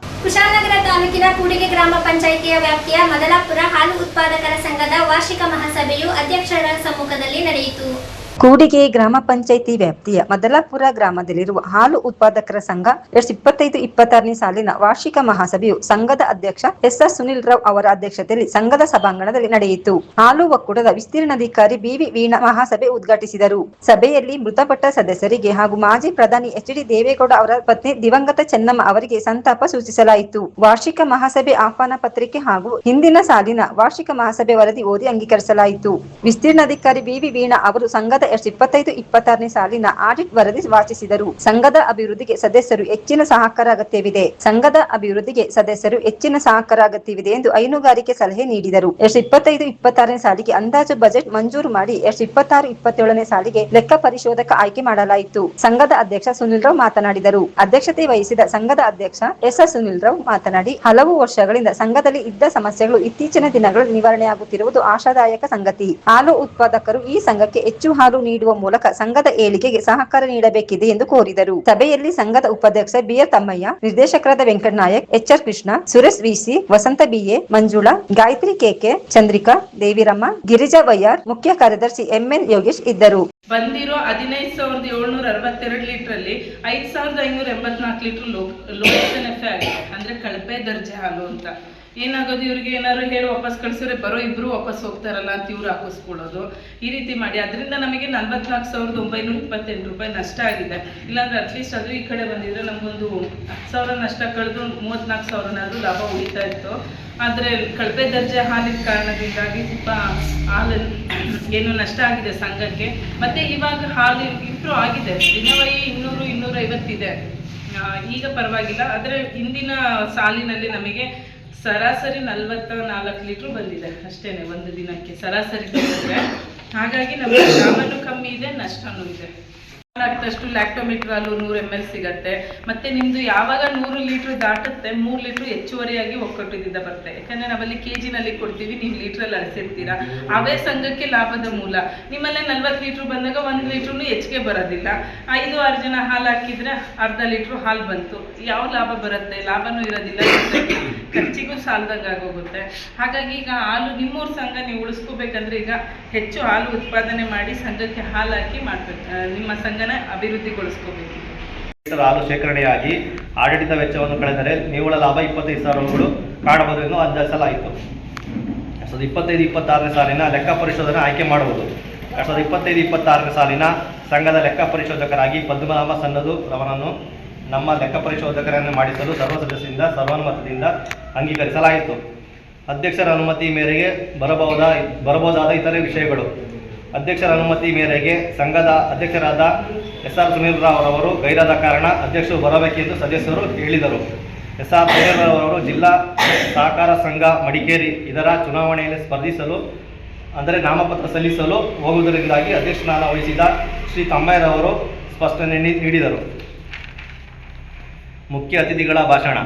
ಕುಶಾಲನಗರ ತಾಲೂಕಿನ ಕೂಡಿಗೆ ಗ್ರಾಮ ಪಂಚಾಯಿತಿಯ ವ್ಯಾಪ್ತಿಯ ಮದಲಾಪುರ ಹಾಲು ಉತ್ಪಾದಕರ ಸಂಘದ ವಾರ್ಷಿಕ ಮಹಾಸಭೆಯು ಅಧ್ಯಕ್ಷರ ಸಮ್ಮುಖದಲ್ಲಿ ನಡೆಯಿತು. ಕೂಡಿಗೆ ಗ್ರಾಮ ಪಂಚಾಯಿತಿ ವ್ಯಾಪ್ತಿಯ ಮದಲಾಪುರ ಗ್ರಾಮದಲ್ಲಿರುವ ಹಾಲು ಉತ್ಪಾದಕರ ಸಂಘ 2025-26ನೇ ಸಾಲಿನ ವಾರ್ಷಿಕ ಮಹಾಸಭೆಯು ಸಂಘದ ಅಧ್ಯಕ್ಷ ಎಸ್ಆರ್ ಸುನಿಲ್ ರಾವ್ ಅವರ ಅಧ್ಯಕ್ಷತೆಯಲ್ಲಿ ಸಂಘದ ಸಭಾಂಗಣದಲ್ಲಿ ನಡೆಯಿತು. ಹಾಲು ಒಕ್ಕೂಟದ ವಿಸ್ತೀರ್ಣಾಧಿಕಾರಿ ಬಿವಿ ವೀಣಾ ಮಹಾಸಭೆ ಉದ್ಘಾಟಿಸಿದರು. ಸಭೆಯಲ್ಲಿ ಮೃತಪಟ್ಟ ಸದಸ್ಯರಿಗೆ ಹಾಗೂ ಮಾಜಿ ಪ್ರಧಾನಿ ಎಚ್.ಡಿ. ದೇವೇಗೌಡ ಅವರ ಪತ್ನಿ ದಿವಂಗತ ಚೆನ್ನಮ್ಮ ಅವರಿಗೆ ಸಂತಾಪ ಸೂಚಿಸಲಾಯಿತು. ವಾರ್ಷಿಕ ಮಹಾಸಭೆ ಆಹ್ವಾನ ಪತ್ರಿಕೆ ಹಾಗೂ ಹಿಂದಿನ ಸಾಲಿನ ವಾರ್ಷಿಕ ಮಹಾಸಭೆ ವರದಿ ಓದಿ ಅಂಗೀಕರಿಸಲಾಯಿತು. ವಿಸ್ತೀರ್ಣಾಧಿಕಾರಿ ಬಿವಿ ವೀಣಾ ಅವರು ಸಂಘದ 2025-26ನೇ ಸಾಲಿನ ಆಡಿಟ್ ವರದಿ ವಾಚಿಸಿದರು. ಸಂಘದ ಅಭಿವೃದ್ಧಿಗೆ ಸದಸ್ಯರು ಹೆಚ್ಚಿನ ಸಹಕಾರ ಅಗತ್ಯವಿದೆ. ಸಂಘದ ಅಭಿವೃದ್ಧಿಗೆ ಸದಸ್ಯರು ಹೆಚ್ಚಿನ ಸಹಕಾರ ಅಗತ್ಯವಿದೆ ಎಂದು ಹೈನುಗಾರಿಕೆ ಸಲಹೆ ನೀಡಿದರು. 2025-26ನೇ ಸಾಲಿಗೆ ಅಂದಾಜು ಬಜೆಟ್ ಮಂಜೂರು ಮಾಡಿ 2026-27ನೇ ಸಾಲಿಗೆ ಲೆಕ್ಕ ಪರಿಶೋಧಕ ಆಯ್ಕೆ ಮಾಡಲಾಯಿತು. ಸಂಘದ ಅಧ್ಯಕ್ಷ ಸುನಿಲ್ ರಾವ್ ಮಾತನಾಡಿದರು. ಅಧ್ಯಕ್ಷತೆ ವಹಿಸಿದ ಸಂಘದ ಅಧ್ಯಕ್ಷ ಎಸ್ಆರ್ ಸುನಿಲ್ ರಾವ್ ಮಾತನಾಡಿ, ಹಲವು ವರ್ಷಗಳಿಂದ ಸಂಘದಲ್ಲಿ ಇದ್ದ ಸಮಸ್ಯೆಗಳು ಇತ್ತೀಚಿನ ದಿನಗಳಲ್ಲಿ ನಿವಾರಣೆಯಾಗುತ್ತಿರುವುದು ಆಶಾದಾಯಕ ಸಂಗತಿ. ಹಾಲು ಉತ್ಪಾದಕರು ಈ ಸಂಘಕ್ಕೆ ಹೆಚ್ಚು ಹಾಲು ನೀಡುವ ಮೂಲಕ ಸಂಘದ ಏಳಿಗೆಗೆ ಸಹಕಾರ ನೀಡಬೇಕಿದೆ ಎಂದು ಕೋರಿದರು. ಸಭೆಯಲ್ಲಿ ಸಂಘದ ಉಪಾಧ್ಯಕ್ಷ ಬಿಆರ್ ತಮ್ಮಯ್ಯ, ನಿರ್ದೇಶಕರಾದ Venkata Nayak, HR Krishna, Suresh VC, Vasantha BA, Manjula, Gayathri KK, Chandrika, Deviramma, Girija YR, ಮುಖ್ಯ ಕಾರ್ಯದರ್ಶಿ ಎಂಎನ್ ಯೋಗೇಶ್ ಇದ್ದರು. ಬಂದಿರೋ 15,762 ಲೀಟ್ರಲ್ಲಿ 5,584 ಲೀಟರ್ ಲೋಯೇಷನ್ ಎಫೆ ಆಗಿದೆ. ಅಂದ್ರೆ ಕಳಪೆ ದರ್ಜೆ ಹಾಲು ಅಂತ. ಏನಾಗೋದು, ಇವ್ರಿಗೆ ಏನಾದ್ರು ಹೇಳಿ ವಾಪಸ್ ಕಳಿಸಿದ್ರೆ ಬರೋ ಇಬ್ರು ವಾಪಸ್ ಹೋಗ್ತಾರಲ್ಲ ಅಂತ ಇವ್ರು ಹಾಕಿಸ್ಕೊಳ್ಳೋದು, ಈ ರೀತಿ ಮಾಡಿ ಅದರಿಂದ ನಮಗೆ 44,928 ರೂಪಾಯಿ ನಷ್ಟ ಆಗಿದೆ. ಇಲ್ಲಾಂದ್ರೆ ಅಟ್ಲೀಸ್ಟ್ ಅದು ಈ ಕಡೆ ಬಂದಿದ್ರೆ ನಮಗೊಂದು 10,000 ನಷ್ಟ ಕಳೆದು 34,000ನಾದ್ರೂ ಲಾಭ ಉಳಿತಾ ಇತ್ತು. ಆದರೆ ಕಳಪೆ ದರ್ಜೆ ಹಾಲಿನ ಕಾರಣದಿಂದಾಗಿ ಸ್ವಲ್ಪ ಹಾಲು ಏನು ನಷ್ಟ ಆಗಿದೆ ಸಂಘಕ್ಕೆ. ಮತ್ತೆ ಇವಾಗ ಹಾಲು ಇಂಪ್ರೂವ್ ಆಗಿದೆ, ದಿನವೈ 200-250 ಇದೆ, ಈಗ ಪರವಾಗಿಲ್ಲ. ಆದರೆ ಹಿಂದಿನ ಸಾಲಿನಲ್ಲಿ ನಮಗೆ ಸರಾಸರಿ 44 ಲೀಟ್ರ್ ಬಂದಿದೆ ಅಷ್ಟೇನೆ ಒಂದು ದಿನಕ್ಕೆ ಸರಾಸರಿ ಬಂದಿದೆ. ಹಾಗಾಗಿ ನಮಗೆ ಲಾಭನೂ ಕಮ್ಮಿ ಇದೆ, ನಷ್ಟನೂ ಇದೆ. ಆಗ್ತಷ್ಟು ಲ್ಯಾಕ್ಟೋಮೀಟರ್ ಹಾಲು 100 ml ಸಿಗತ್ತೆ. ಮತ್ತೆ ನಿಮ್ದು ಯಾವಾಗ 100 ಲೀಟರ್ ದಾಟುತ್ತೆ 3 ಲೀಟರ್ ಹೆಚ್ಚುವರಿಯಾಗಿ ಒಕ್ಕೂಟದಿಂದ ಬರುತ್ತೆ. ಯಾಕಂದ್ರೆ ನಾವಲ್ಲಿ ಕೆಜಿನಲ್ಲಿ ಕೊಡ್ತೀವಿ, ನೀವು ಲೀಟ್ರಲ್ಲಿ ಅಳಿಸಿರ್ತೀರಾ. ಅವೇ ಸಂಘಕ್ಕೆ ಲಾಭದ ಮೂಲ. ನಿಮ್ಮಲ್ಲೇ 40 ಲೀಟರ್ ಬಂದಾಗ 1 ಲೀಟರ್ನು ಹೆಚ್ಚಿಗೆ ಬರೋದಿಲ್ಲ. 5-6 ಜನ ಹಾಲು ಹಾಕಿದ್ರೆ ಅರ್ಧ ಲೀಟ್ರ್ ಹಾಲು ಬಂತು, ಯಾವ ಲಾಭ ಬರುತ್ತೆ? ಲಾಭನೂ ಇರೋದಿಲ್ಲ, ಖರ್ಚಿಗೂ ಸಾಲದಂಗೆ ಆಗೋಗುತ್ತೆ. ಹಾಗಾಗಿ ಈಗ ಹಾಲು ನಿಮ್ಮೂರು ಸಂಘ ನೀವು ಉಳಿಸ್ಕೋಬೇಕಂದ್ರೆ ಈಗ ಹೆಚ್ಚು ಹಾಲು ಉತ್ಪಾದನೆ ಮಾಡಿ ಸಂಘಕ್ಕೆ ಹಾಲು ಹಾಕಿ ಮಾಡ್ಬೇಕು, ನಿಮ್ಮ ಸಂಘನ ಅಭಿವೃದ್ಧಿಗೊಳಿಸ್ಕೋಬೇಕು. ಹಾಲು ಶೇಖರಣೆಯಾಗಿ ಆಡಳಿತ ವೆಚ್ಚವನ್ನು ಕಳೆದರೆ ನಿವ್ವಳ ಲಾಭ 25,000 ರೂಗಳು ಕಾಣಬಹುದು ಎಂದು ಅಂದಾಜಿಸಲಾಯಿತು. 2025-26ನೇ ಸಾಲಿನ ಲೆಕ್ಕ ಪರಿಶೋಧನೆ ಆಯ್ಕೆ ಮಾಡುವುದು. 2025-26ನೇ ಸಾಲಿನ ಸಂಘದ ಲೆಕ್ಕ ಪರಿಶೋಧಕರಾಗಿ ಪದ್ಮನಾಭ ಸನ್ನದು ಅವರನ್ನು ನಮ್ಮ ಲೆಕ್ಕ ಪರಿಶೋಧಕರನ್ನು ಮಾಡಿಸಲು ಸರ್ವ ಸದಸ್ಯರಿಂದ ಸರ್ವಾನುಮತದಿಂದ ಅಂಗೀಕರಿಸಲಾಯಿತು. ಅಧ್ಯಕ್ಷರ ಅನುಮತಿ ಮೇರೆಗೆ ಬರಬಹುದಾದ ಇತರೆ ವಿಷಯಗಳು. ಅಧ್ಯಕ್ಷರ ಅನುಮತಿ ಮೇರೆಗೆ ಸಂಘದ ಅಧ್ಯಕ್ಷರಾದ ಎಸ್ಆರ್ ಸುನಿಲ್ ರಾವ್ ಅವರು ಗೈರಾದ ಕಾರಣ ಅಧ್ಯಕ್ಷರು ಬರಬೇಕೆಂದು ಸದಸ್ಯರು ಹೇಳಿದರು. ಎಸ್ಆರ್ ಸುನಿಲ್ ರಾವ್ ಅವರು ಜಿಲ್ಲಾ ಸಹಕಾರ ಸಂಘ ಮಡಿಕೇರಿ ಇದರ ಚುನಾವಣೆಯಲ್ಲಿ ಸ್ಪರ್ಧಿಸಲು ಅಂದರೆ ನಾಮಪತ್ರ ಸಲ್ಲಿಸಲು ಹೋಗುವುದರಿಂದಾಗಿ ಅಧ್ಯಕ್ಷಸ್ಥಾನ ವಹಿಸಿದ ಶ್ರೀ ತಮ್ಮಯ್ಯರವರು ಸ್ಪಷ್ಟನೆ ನೀಡಿದರು. ಮುಖ್ಯ ಅತಿಥಿಗಳ ಭಾಷಣ.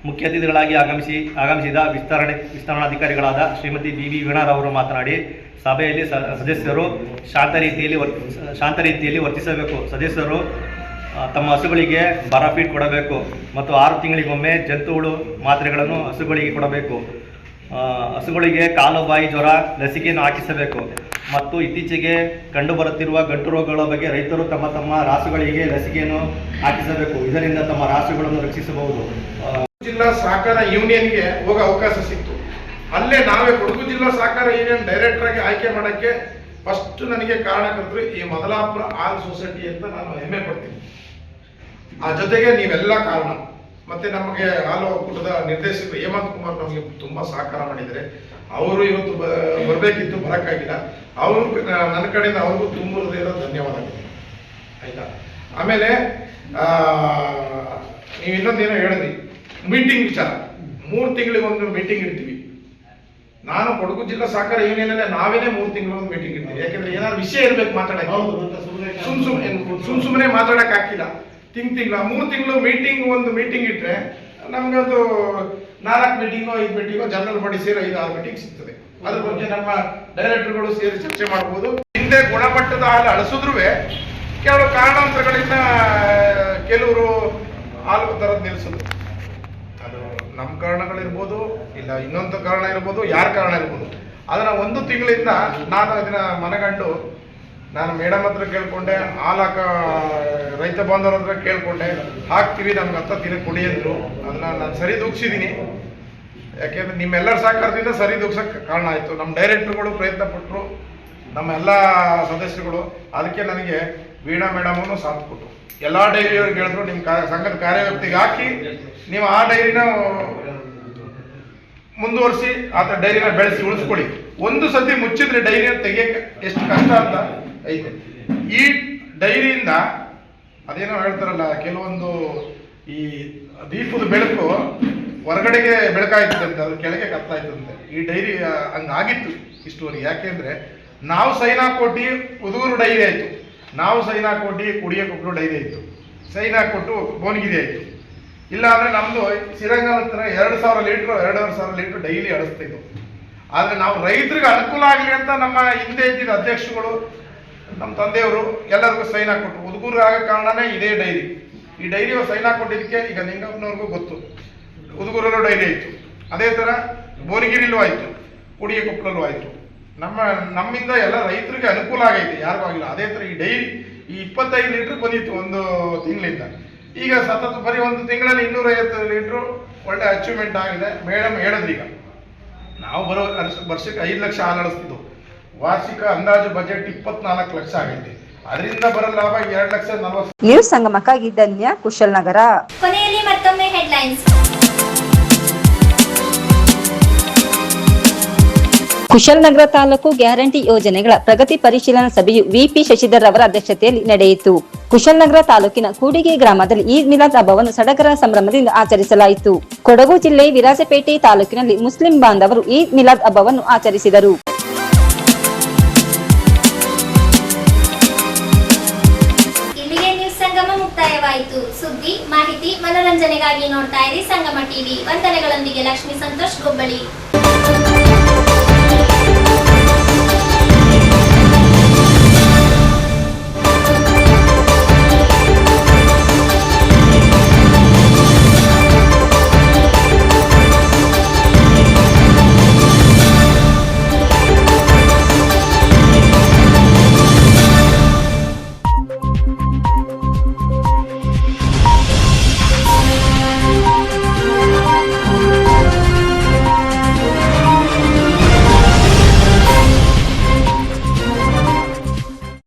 ಮುಖ್ಯ ಅತಿಥಿಗಳಾಗಿ ಆಗಮಿಸಿದ ವಿಸ್ತರಣಾಧಿಕಾರಿಗಳಾದ ಶ್ರೀಮತಿ ಬಿವಿ ವೀಣಾರವರು ಮಾತನಾಡಿ, ಸಭೆಯಲ್ಲಿ ಸದಸ್ಯರು ಶಾಂತ ರೀತಿಯಲ್ಲಿ ವರ್ತಿಸಬೇಕು. ಸದಸ್ಯರು ತಮ್ಮ ಹಸುಗಳಿಗೆ ಬರಫೀಡ್ ಕೊಡಬೇಕು ಮತ್ತು 6 ತಿಂಗಳಿಗೊಮ್ಮೆ ಜಂತುಹುಳು ಮಾತ್ರೆಗಳನ್ನು ಹಸುಗಳಿಗೆ ಕೊಡಬೇಕು. ಹಸುಗಳಿಗೆ ಕಾಲು ಬಾಯಿ ಜ್ವರ ಲಸಿಕೆಯನ್ನು ಹಾಕಿಸಬೇಕು ಮತ್ತು ಇತ್ತೀಚೆಗೆ ಕಂಡುಬರುತ್ತಿರುವ ಗಂಟು ರೋಗಗಳ ಬಗ್ಗೆ ರೈತರು ತಮ್ಮ ರಾಸುಗಳಿಗೆ ಲಸಿಕೆಯನ್ನು ಹಾಕಿಸಬೇಕು. ಇದರಿಂದ ತಮ್ಮ ರಾಸುಗಳನ್ನು ರಕ್ಷಿಸಬಹುದು. ಜಿಲ್ಲಾ ಸಹಕಾರ ಯೂನಿಯನ್ಗೆ ಹೋಗೋ ಅವಕಾಶ ಸಿಕ್ತು. ಅಲ್ಲೇ ನಾವೇ ಕೊಡಗು ಜಿಲ್ಲಾ ಸಹಕಾರ ಯೂನಿಯನ್ ಡೈರೆಕ್ಟರ್ ಆಗಿ ಆಯ್ಕೆ ಮಾಡೋಕ್ಕೆ ಫಸ್ಟ್ ನನಗೆ ಕಾರಣಕರ್ತರು ಈ ಮದಲಾಪುರ ಹಾಲು ಸೊಸೈಟಿ ಅಂತ ನಾನು ಹೆಮ್ಮೆ ಪಡ್ತೀನಿ. ಆ ಜೊತೆಗೆ ನೀವೆಲ್ಲ ಕಾರಣ. ಮತ್ತೆ ನಮಗೆ ಹಾಲು ಒಕ್ಕೂಟದ ನಿರ್ದೇಶಕರು ಹೇಮಂತ್ ಕುಮಾರ್ ನಮಗೆ ತುಂಬಾ ಸಹಕಾರ ಮಾಡಿದ್ದಾರೆ. ಅವರು ಇವತ್ತು ಬರಬೇಕಿತ್ತು, ಬರೋಕ್ಕಾಗಿಲ್ಲ. ಅವರು ನನ್ನ ಕಡೆಯಿಂದ ಅವ್ರಿಗೂ ತುಂಬ ಹೃದಯದ ಧನ್ಯವಾದಗಳು. ಆಯ್ತಾ? ಆಮೇಲೆ ನೀವು ಇನ್ನೊಂದೇನೋ ಹೇಳಿದ್ರಿ, ಮೀಟಿಂಗ್ ವಿಚಾರ. 3 ತಿಂಗಳಿಗೊಂದು ಮೀಟಿಂಗ್ ಇಡ್ತೀವಿ. ನಾನು ಕೊಡಗು ಜಿಲ್ಲಾ ಸಹಕಾರ ಯೂನಿಯನ್ ನಾವೇನೇ 3 ತಿಂಗಳಿಗೊಂದು ಮೀಟಿಂಗ್ ಇಡ್ತೀವಿ. ಯಾಕಂದ್ರೆ ಏನಾದ್ರು ವಿಷಯ ಇರ್ಬೇಕು ಮಾತಾಡಕ್ಕೆ, ಸುಮ್ಮನೆ ಮಾತಾಡಕ್ ಆಗ್ತಿಲ್ಲ. ತಿಂಗಳ 3 ತಿಂಗಳು ಒಂದು ಮೀಟಿಂಗ್ ಇಟ್ರೆ ನಮ್ಗೊಂದು 4 ಮೀಟಿಂಗೋ 5 ಮೀಟಿಂಗೋ ಜನರಲ್ ಬಾಡಿ ಸೇರಿ 5-6 ಮೀಟಿಂಗ್ ಸಿಗ್ತದೆ. ಅದ್ರ ಬಗ್ಗೆ ನಮ್ಮ ಡೈರೆಕ್ಟರ್ಗಳು ಸೇರಿ ಚರ್ಚೆ ಮಾಡ್ಬೋದು. ಹಿಂದೆ ಗುಣಮಟ್ಟದ ಹಾಲು ಅಳಿಸಿದ್ರು ಕೆಲವು ಕಾರಣಾಂತರಗಳಿಂದ ಕೆಲವರು ಹಾಲು ತರದ್ ನಿಲ್ಲಿಸೋದು. ಅದು ನಮ್ಮ ಕಾರಣಗಳಿರ್ಬೋದು, ಇಲ್ಲ ಇನ್ನೊಂದು ಕಾರಣ ಇರ್ಬೋದು, ಯಾರ ಕಾರಣ ಇರ್ಬೋದು. ಅದನ್ನ 1 ತಿಂಗಳಿಂದ ನಾನು ಅದನ್ನ ಮನಗಂಡು ನಾನು ಮೇಡಮ್ ಹತ್ರ ಕೇಳ್ಕೊಂಡೆ, ರೈತ ಬಾಂಧವರ ಹತ್ರ ಕೇಳ್ಕೊಂಡೆ, ಹಾಕ್ತೀವಿ ನಮ್ಗೆ 10 ದಿನ ಕೊಡಿ ಅಂದ್ರು. ಅದನ್ನ ನಾನು ಸರಿ ದೂಗಿಸಿದ್ದೀನಿ. ಯಾಕೆಂದ್ರೆ ನಿಮ್ಮೆಲ್ಲರ ಸಹಕಾರದಿಂದ ಸರಿ ದೂಗ್ಸಕ್ಕೆ ಕಾರಣ ಆಯಿತು. ನಮ್ಮ ಡೈರೆಕ್ಟರ್ಗಳು ಪ್ರಯತ್ನ ಪಟ್ಟರು, ನಮ್ಮ ಎಲ್ಲ ಸದಸ್ಯರುಗಳು. ಅದಕ್ಕೆ ನನಗೆ ವೀಣಾ ಮೇಡಮನ್ನು ಸಾಥ್ ಕೊಟ್ಟರು. ಎಲ್ಲ ಡೈರಿಯವ್ರಿಗೆ ಹೇಳಿದ್ರು, ನಿಮ್ಮ ಸಂಘದ ಕಾರ್ಯವ್ಯಾಪ್ತಿಗೆ ಹಾಕಿ ನೀವು ಆ ಡೈರಿನ ಮುಂದುವರಿಸಿ, ಆ ಡೈರಿನ ಬೆಳೆಸಿ ಉಳಿಸ್ಕೊಳ್ಳಿ. ಒಂದು ಸತಿ ಮುಚ್ಚಿದ್ರೆ ಡೈರಿನ ತೆಗಿಯಕ್ಕೆ ಎಷ್ಟು ಕಷ್ಟ ಅಂತ ಐತೆ. ಈ ಡೈರಿಯಿಂದ ಅದೇನೋ ಹೇಳ್ತಾರಲ್ಲ, ಕೆಲವೊಂದು ಈ ದೀಪದ ಬೆಳಕು ಹೊರಗಡೆಗೆ ಬೆಳಕಾಯ್ತದಂತೆ, ಅದ್ರ ಕೆಳಗೆ ಕತ್ತಾಯ್ತದಂತೆ. ಈ ಡೈರಿ ಹಂಗಾಗಿತ್ತು ಇಷ್ಟುವರೆಗೆ. ಯಾಕೆಂದ್ರೆ ನಾವು ಸೈನಾಕೋಟಿ ಉದುಗೂರು ಡೈರಿ ಆಯಿತು, ನಾವು ಸೈನಾಕೋಟಿ ಕುಡಿಯೋಕೊಬ್ರು ಡೈರಿ ಆಯಿತು, ಸೈನಾಕೊಟ್ಟು ಬೋನಗಿರಿ ಆಯಿತು. ಇಲ್ಲ ಅಂದರೆ ನಮ್ಮದು ಸಿರಂಗಲ್ ಹತ್ರ 2,000 ಲೀಟ್ರು 2,500 ಲೀಟ್ರ್ ಡೈಲಿ ಅಳಿಸ್ತಿದ್ವು. ಆದರೆ ನಾವು ರೈತರಿಗೆ ಅನುಕೂಲ ಆಗಲಿ ಅಂತ ನಮ್ಮ ಹಿಂದೆ ಇದ್ದಿದ್ದ ಅಧ್ಯಕ್ಷರುಗಳು, ನಮ್ಮ ತಂದೆಯವರು ಎಲ್ಲರಿಗೂ ಸೈನ್ ಹಾಕೊಟ್ರು. ಉದುಗೂರು ಆಗೋ ಕಾರಣನೇ ಇದೇ ಡೈರಿ. ಈ ಡೈರಿ ಸೈನ್ ಹಾಕೊಟ್ಟಿದ್ದಕ್ಕೆ ಈಗ ನಿಂಗಪ್ಪನವ್ರಿಗೂ ಗೊತ್ತು, ಉದುಗೂರಲ್ಲೂ ಡೈರಿ ಆಯಿತು, ಅದೇ ಥರ ಬೋನಗಿರಿಲೂ ಆಯಿತು, ಕುಡಿಯಕೊಪ್ಪಲಲ್ಲೂ ಆಯಿತು. ನಮ್ಮಿಂದ ಎಲ್ಲ ರೈತರಿಗೆ ಅನುಕೂಲ ಆಗೈತೆ, ಯಾರಿಗೂ ಆಗಿಲ್ಲ. ಅದೇ ಥರ ಈ ಡೈರಿ ಈ 25 ಲೀಟ್ರ್ ಬಂದಿತ್ತು 1 ತಿಂಗಳಿಂದ. ಈಗ ಸತತ ಬರೀ 1 ತಿಂಗಳಲ್ಲಿ 250 ಲೀಟ್ರು ಒಳ್ಳೆ ಅಚೀವ್ಮೆಂಟ್ ಆಗಿದೆ. ಮೇಡಮ್ ಹೇಳಿದ್ರು, ಈಗ ನಾವು ಬರೋ ವರ್ಷಕ್ಕೆ 5 ಲಕ್ಷ ಹಾಲು ಅಳಿಸ್ತಿದ್ವು. ವಾರ್ಷಿಕ ಅಂದಾಜು ಬಜೆಟ್ 24 ಲಕ್ಷ ಆಗೈತೆ. ಅದರಿಂದ ಬರೋ ಲಾಭ 2,40,000. ನ್ಯೂಸ್ ಸಂಗಮಕ್ಕಾಗಿ ಧನ್ಯ, ಕುಶಲ್ನಗರ. ಕೊನೆಯಲ್ಲಿ ಮತ್ತೊಮ್ಮೆ ಹೆಡ್ಲೈನ್ಸ್. ಕುಶಲ್ನಗರ ತಾಲೂಕು ಗ್ಯಾರಂಟಿ ಯೋಜನೆಗಳ ಪ್ರಗತಿ ಪರಿಶೀಲನಾ ಸಭೆಯು ವಿಪಿ ಶಶಿಧರ್ ಅವರ ಅಧ್ಯಕ್ಷತೆಯಲ್ಲಿ ನಡೆಯಿತು. ಕುಶಲ್ನಗರ ತಾಲೂಕಿನ ಕೂಡಿಗೆ ಗ್ರಾಮದಲ್ಲಿ ಈದ್ ಮಿಲಾದ್ ಹಬ್ಬವನ್ನು ಸಡಗರ ಸಂಭ್ರಮದಿಂದ ಆಚರಿಸಲಾಯಿತು. ಕೊಡಗು ಜಿಲ್ಲೆ ವಿರಾಜಪೇಟೆ ತಾಲೂಕಿನಲ್ಲಿ ಮುಸ್ಲಿಂ ಬಾಂಧವರು ಈದ್ ಮಿಲಾದ್ ಹಬ್ಬವನ್ನು ಆಚರಿಸಿದರು. ಇಲ್ಲಿಗೆ ನ್ಯೂಸ್ ಸಂಗಮ ಮುಕ್ತಾಯವಾಯಿತು. ಸುದ್ದಿ, ಮಾಹಿತಿ, ಮನೋರಂಜನೆಗಾಗಿ ನೋಡ್ತಾ ಇರಿ ಸಂಗಮ ಟಿವಿ. ವಂದನೆಗಳೊಂದಿಗೆ ಲಕ್ಷ್ಮೀ ಸಂತೋಷ್ ಗೊಬ್ಬಳಿ.